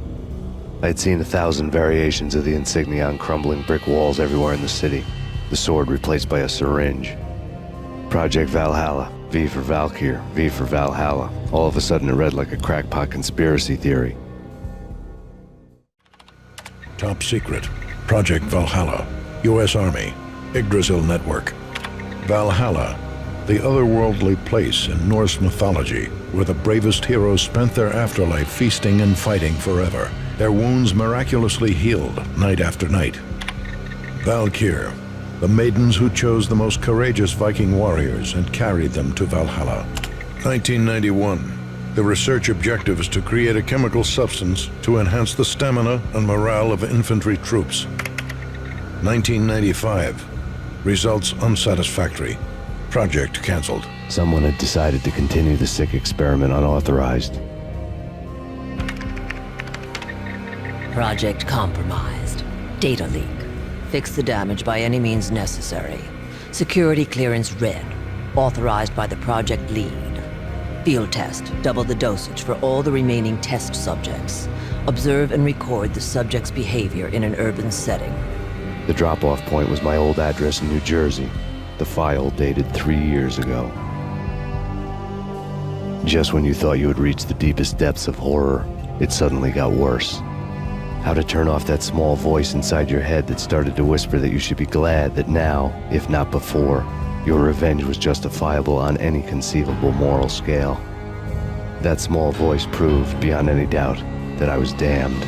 I had seen 1,000 variations of the insignia on crumbling brick walls everywhere in the city. The sword replaced by a syringe. Project Valhalla, V for Valkyr, V for Valhalla. All of a sudden it read like a crackpot conspiracy theory. Top secret. Project Valhalla. U.S. Army. Yggdrasil Network. Valhalla, the otherworldly place in Norse mythology where the bravest heroes spent their afterlife feasting and fighting forever, their wounds miraculously healed night after night. Valkyr, the maidens who chose the most courageous Viking warriors and carried them to Valhalla. 1991. The research objective is to create a chemical substance to enhance the stamina and morale of infantry troops. 1995. Results unsatisfactory. Project canceled. Someone had decided to continue the sick experiment unauthorized. Project compromised. Data leak. Fix the damage by any means necessary. Security clearance red. Authorized by the project lead. Field test. Double the dosage for all the remaining test subjects. Observe and record the subject's behavior in an urban setting. The drop-off point was my old address in New Jersey. The file dated 3 years ago. Just when you thought you had reached the deepest depths of horror, it suddenly got worse. How to turn off that small voice inside your head that started to whisper that you should be glad that now, if not before, your revenge was justifiable on any conceivable moral scale. That small voice proved, beyond any doubt, that I was damned.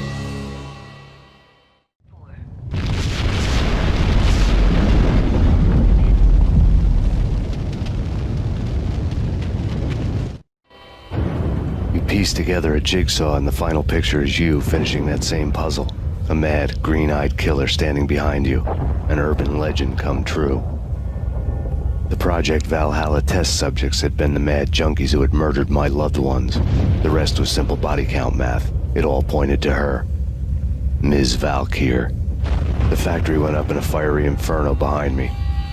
Piece together a jigsaw, and the final picture is you finishing that same puzzle. A mad, green-eyed killer standing behind you. An urban legend come true. The Project Valhalla test subjects had been the mad junkies who had murdered my loved ones. The rest was simple body count math. It all pointed to her. Ms. Valkyr. The factory went up in a fiery inferno behind me.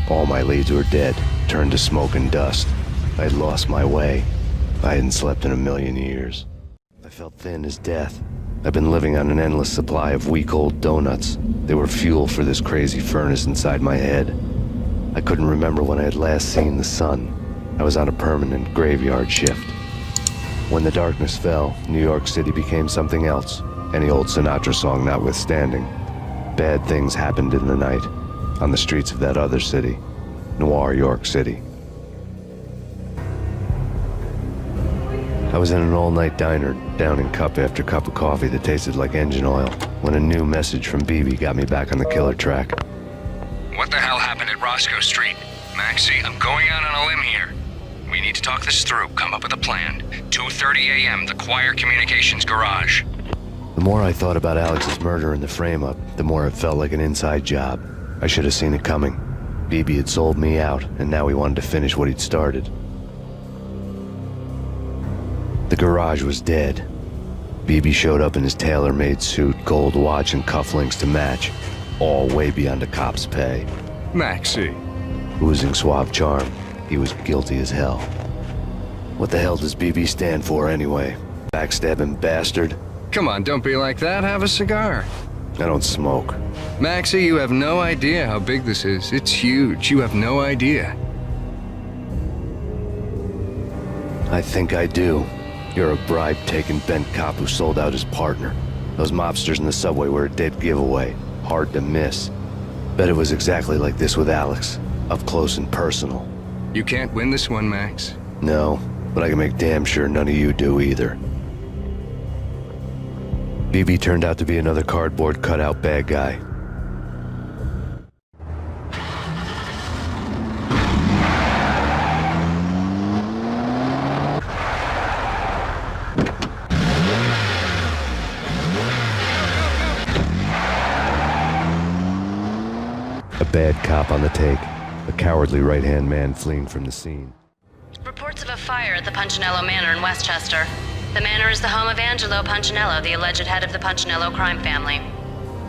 All my leads were dead, turned to smoke and dust. I had lost my way. I hadn't slept in a million years. I felt thin as death. I've been living on an endless supply of week-old donuts. They were fuel for this crazy furnace inside my head. I couldn't remember when I had last seen the sun. I was on a permanent graveyard shift. When the darkness fell, New York City became something else, any old Sinatra song notwithstanding. Bad things happened in the night, on the streets of that other city, Noir York City. I was in an all-night diner, downing cup after cup of coffee that tasted like engine oil, when a new message from BB got me back on the killer track. What the hell happened at Roscoe Street? Maxie, I'm going out on a limb here. We need to talk this through, come up with a plan. 2:30 a.m., the Choir Communications Garage. The more I thought about Alex's murder and the frame-up, the more it felt like an inside job. I should have seen it coming. BB had sold me out, and now he wanted to finish what he'd started. The garage was dead. BB showed up in his tailor-made suit, gold watch, and cufflinks to match, all way beyond a cop's pay. Maxie. Oozing suave charm, he was guilty as hell. What the hell does BB stand for anyway? Backstabbing bastard? Come on, don't be like that. Have a cigar. I don't smoke. Maxie, you have no idea how big this is. It's huge. You have no idea. I think I do. You're a bribe-taking bent cop who sold out his partner. Those mobsters in the subway were a dead giveaway. Hard to miss. Bet it was exactly like this with Alex. Up close and personal. You can't win this one, Max. No, but I can make damn sure none of you do either. BB turned out to be another cardboard cutout bad guy. A bad cop on the take, a cowardly right-hand man fleeing from the scene. Reports of a fire at the Punchinello Manor in Westchester. The manor is the home of Angelo Punchinello, the alleged head of the Punchinello crime family.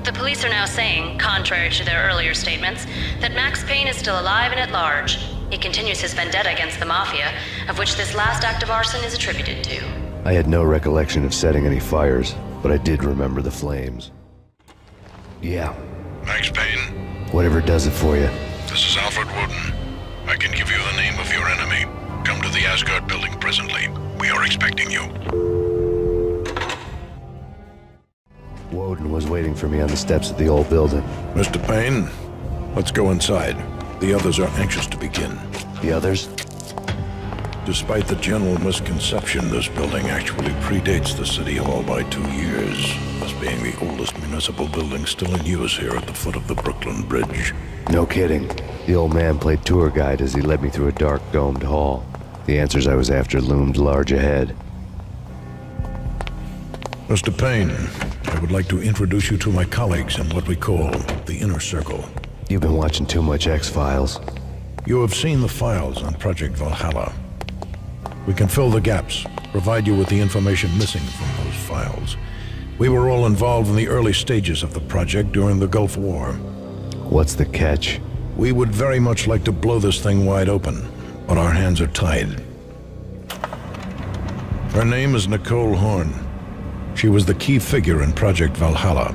The police are now saying, contrary to their earlier statements, that Max Payne is still alive and at large. He continues his vendetta against the Mafia, of which this last act of arson is attributed to. I had no recollection of setting any fires, but I did remember the flames. Yeah. Max Payne? Whatever does it for you. This is Alfred Woden. I can give you the name of your enemy. Come to the Asgard building presently. We are expecting you. Woden was waiting for me on the steps of the old building. Mr. Payne, let's go inside. The others are anxious to begin. The others? Despite the general misconception, this building actually predates the City Hall by 2 years, thus being the oldest municipal building still in use here at the foot of the Brooklyn Bridge. No kidding. The old man played tour guide as he led me through a dark domed hall. The answers I was after loomed large ahead. Mr. Payne, I would like to introduce you to my colleagues in what we call the Inner Circle. You've been watching too much X-Files. You have seen the files on Project Valhalla. We can fill the gaps, provide you with the information missing from those files. We were all involved in the early stages of the project during the Gulf War. What's the catch? We would very much like to blow this thing wide open, but our hands are tied. Her name is Nicole Horn. She was the key figure in Project Valhalla.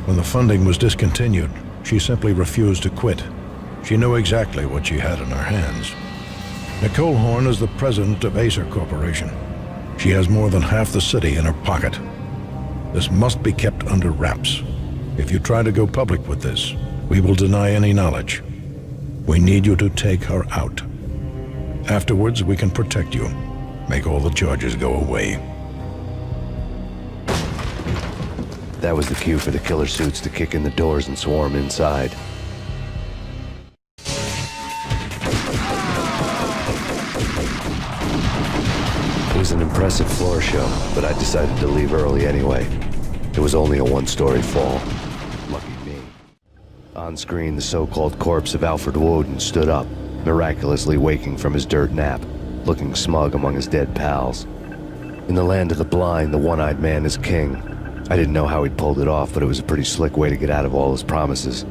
When the funding was discontinued, she simply refused to quit. She knew exactly what she had in her hands. Nicole Horn is the president of Acer Corporation. She has more than half the city in her pocket. This must be kept under wraps. If you try to go public with this, we will deny any knowledge. We need you to take her out. Afterwards, we can protect you. Make all the charges go away. That was the cue for the killer suits to kick in the doors and swarm inside. It was an impressive floor show, but I decided to leave early anyway. It was only a one-story fall. Lucky me. On screen, the so-called corpse of Alfred Woden stood up, miraculously waking from his dirt nap, looking smug among his dead pals. In the land of the blind, the one-eyed man is king. I didn't know how he'd pulled it off, but it was a pretty slick way to get out of all his promises.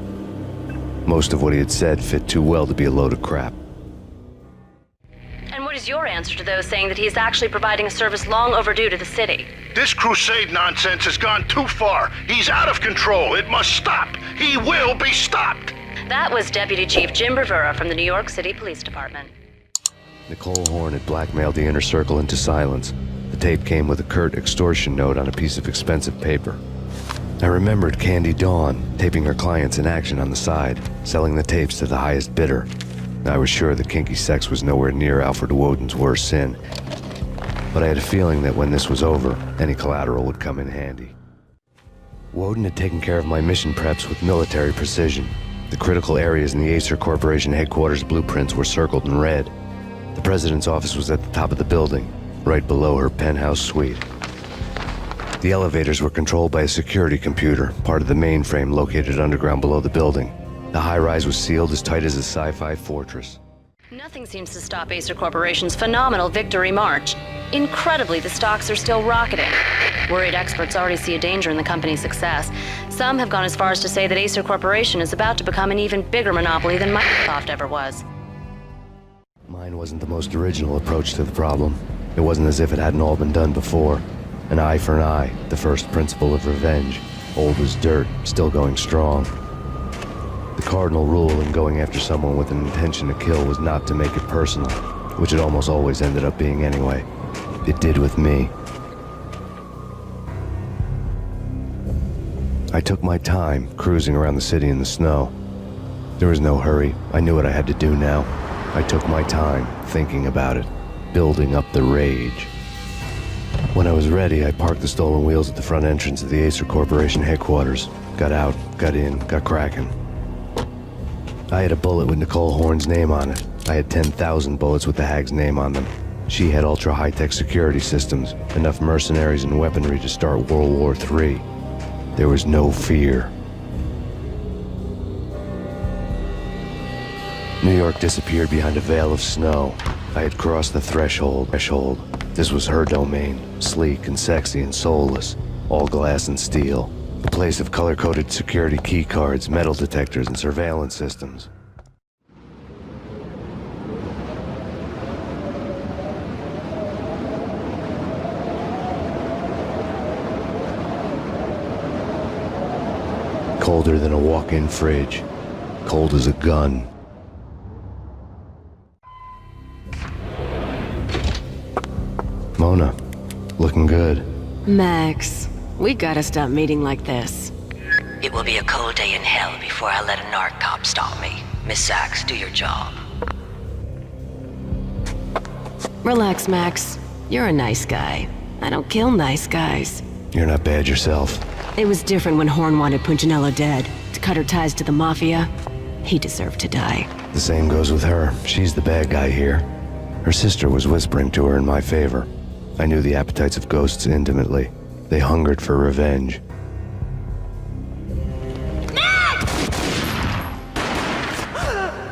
Most of what he had said fit too well to be a load of crap. And what is your answer to those saying that he is actually providing a service long overdue to the city? This crusade nonsense has gone too far. He's out of control. It must stop. He will be stopped. That was Deputy Chief Jim Rivera from the New York City Police Department. Nicole Horn had blackmailed the Inner Circle into silence. The tape came with a curt extortion note on a piece of expensive paper. I remembered Candy Dawn taping her clients in action on the side, selling the tapes to the highest bidder. I was sure that kinky sex was nowhere near Alfred Woden's worst sin. but I had a feeling that when this was over, any collateral would come in handy. Woden had taken care of my mission preps with military precision. The critical areas in the Acer Corporation headquarters blueprints were circled in red. The president's office was at the top of the building, right below her penthouse suite. The elevators were controlled by a security computer, part of the mainframe located underground below the building. The high-rise was sealed as tight as a sci-fi fortress. Nothing seems to stop Acer Corporation's phenomenal victory march. Incredibly, the stocks are still rocketing. Worried experts already see a danger in the company's success. Some have gone as far as to say that Acer Corporation is about to become an even bigger monopoly than Microsoft ever was. Mine wasn't the most original approach to the problem. It wasn't as if it hadn't all been done before. An eye for an eye, the first principle of revenge. Old as dirt, still going strong. The cardinal rule in going after someone with an intention to kill was not to make it personal, which it almost always ended up being anyway. It did with me. I took my time, cruising around the city in the snow. There was no hurry. I knew what I had to do now. I took my time, thinking about it, building up the rage. When I was ready, I parked the stolen wheels at the front entrance of the Acer Corporation headquarters. Got out, got in, got cracking. I had a bullet with Nicole Horn's name on it. I had 10,000 bullets with the Hag's name on them. She had ultra-high-tech security systems, enough mercenaries and weaponry to start World War III. There was no fear. New York disappeared behind a veil of snow. I had crossed the threshold. This was her domain, sleek and sexy and soulless, all glass and steel. A place of color-coded security key cards, metal detectors, and surveillance systems. Colder than a walk-in fridge. Cold as a gun. Mona, looking good. Max, we gotta stop meeting like this. It will be a cold day in hell before I let a narc cop stop me. Miss Sachs, do your job. Relax, Max. You're a nice guy. I don't kill nice guys. You're not bad yourself. It was different when Horn wanted Punchinello dead. To cut her ties to the Mafia. He deserved to die. The same goes with her. She's the bad guy here. Her sister was whispering to her in my favor. I knew the appetites of ghosts intimately. They hungered for revenge.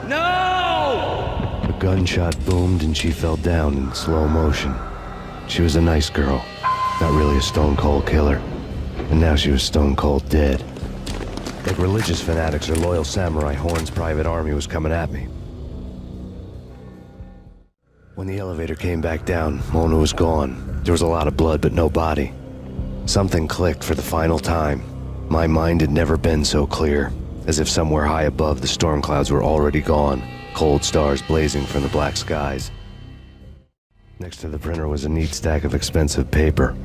No! A gunshot boomed and she fell down in slow motion. She was a nice girl, not really a stone-cold killer. And now she was stone-cold dead. Like religious fanatics or loyal samurai, Horn's private army was coming at me. When the elevator came back down, Mona was gone. There was a lot of blood, but no body. Something clicked for the final time. My mind had never been so clear, as if somewhere high above the storm clouds were already gone, cold stars blazing from the black skies. Next to the printer was a neat stack of expensive paper.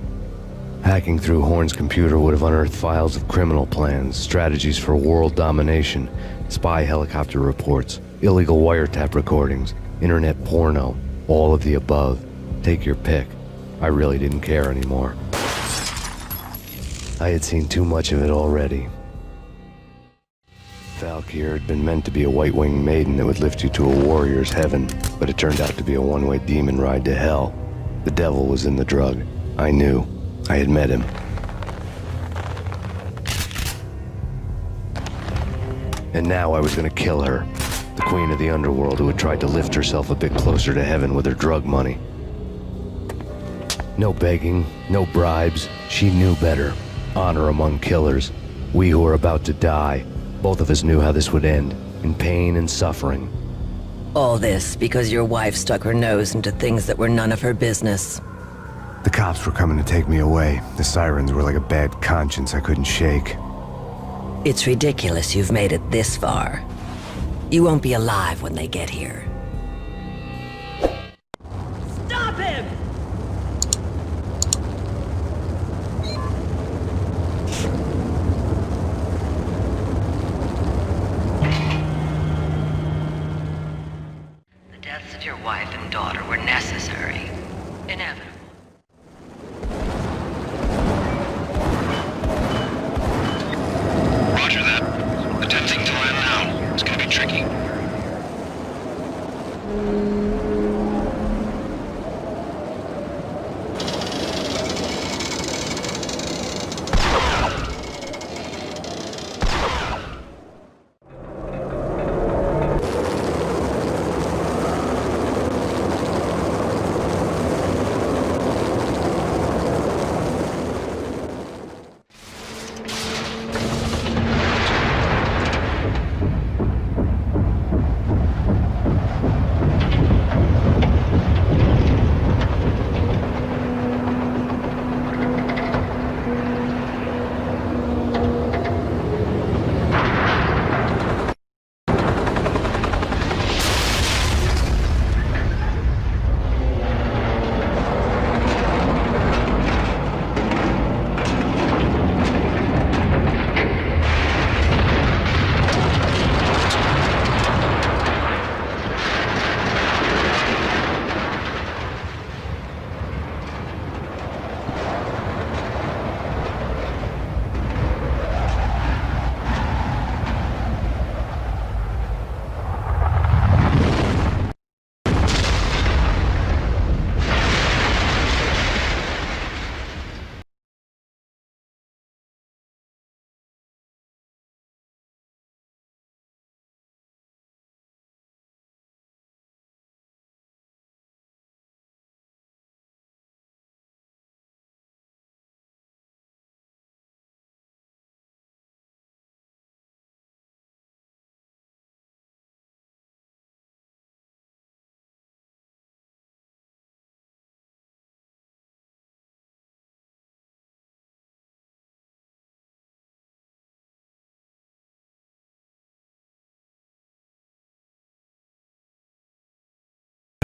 Hacking through Horn's computer would have unearthed files of criminal plans, strategies for world domination, spy helicopter reports, illegal wiretap recordings, internet porno, all of the above. Take your pick. I really didn't care anymore. I had seen too much of it already. Valkyr had been meant to be a white-winged maiden that would lift you to a warrior's heaven, but it turned out to be a one-way demon ride to hell. The devil was in the drug. I knew. I had met him. And now I was gonna kill her. The queen of the underworld who had tried to lift herself a bit closer to heaven with her drug money. No begging, no bribes. She knew better. Honor among killers. We who were about to die. Both of us knew how this would end. In pain and suffering. All this because your wife stuck her nose into things that were none of her business. The cops were coming to take me away. The sirens were like a bad conscience I couldn't shake. It's ridiculous you've made it this far. You won't be alive when they get here. Stop him! The deaths of your wife and daughter were necessary. Inevitable.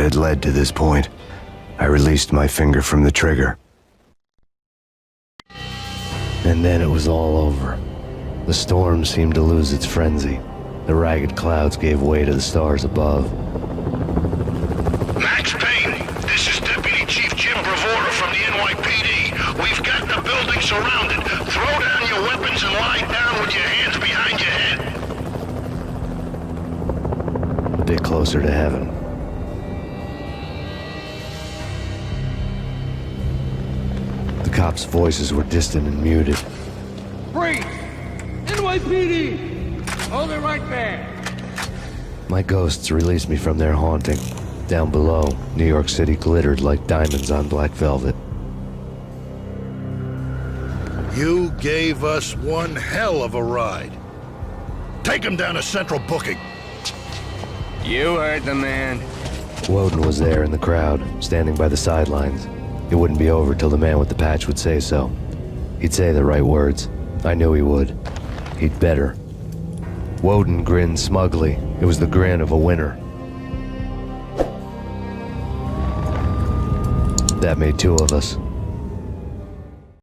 had led to this point. I released my finger from the trigger. And then it was all over. The storm seemed to lose its frenzy. The ragged clouds gave way to the stars above. Max Payne, this is Deputy Chief Jim Bravura from the NYPD. We've got the building surrounded. Throw down your weapons and lie down with your hands behind your head. A bit closer to heaven. The cops' voices were distant and muted. Freeze! NYPD! Hold it right there! My ghosts released me from their haunting. Down below, New York City glittered like diamonds on black velvet. You gave us one hell of a ride. Take him down to Central Booking. You heard the man. Woden was there in the crowd, standing by the sidelines. It wouldn't be over till the man with the patch would say so. He'd say the right words. I knew he would. He'd better. Woden grinned smugly. It was the grin of a winner. That made two of us.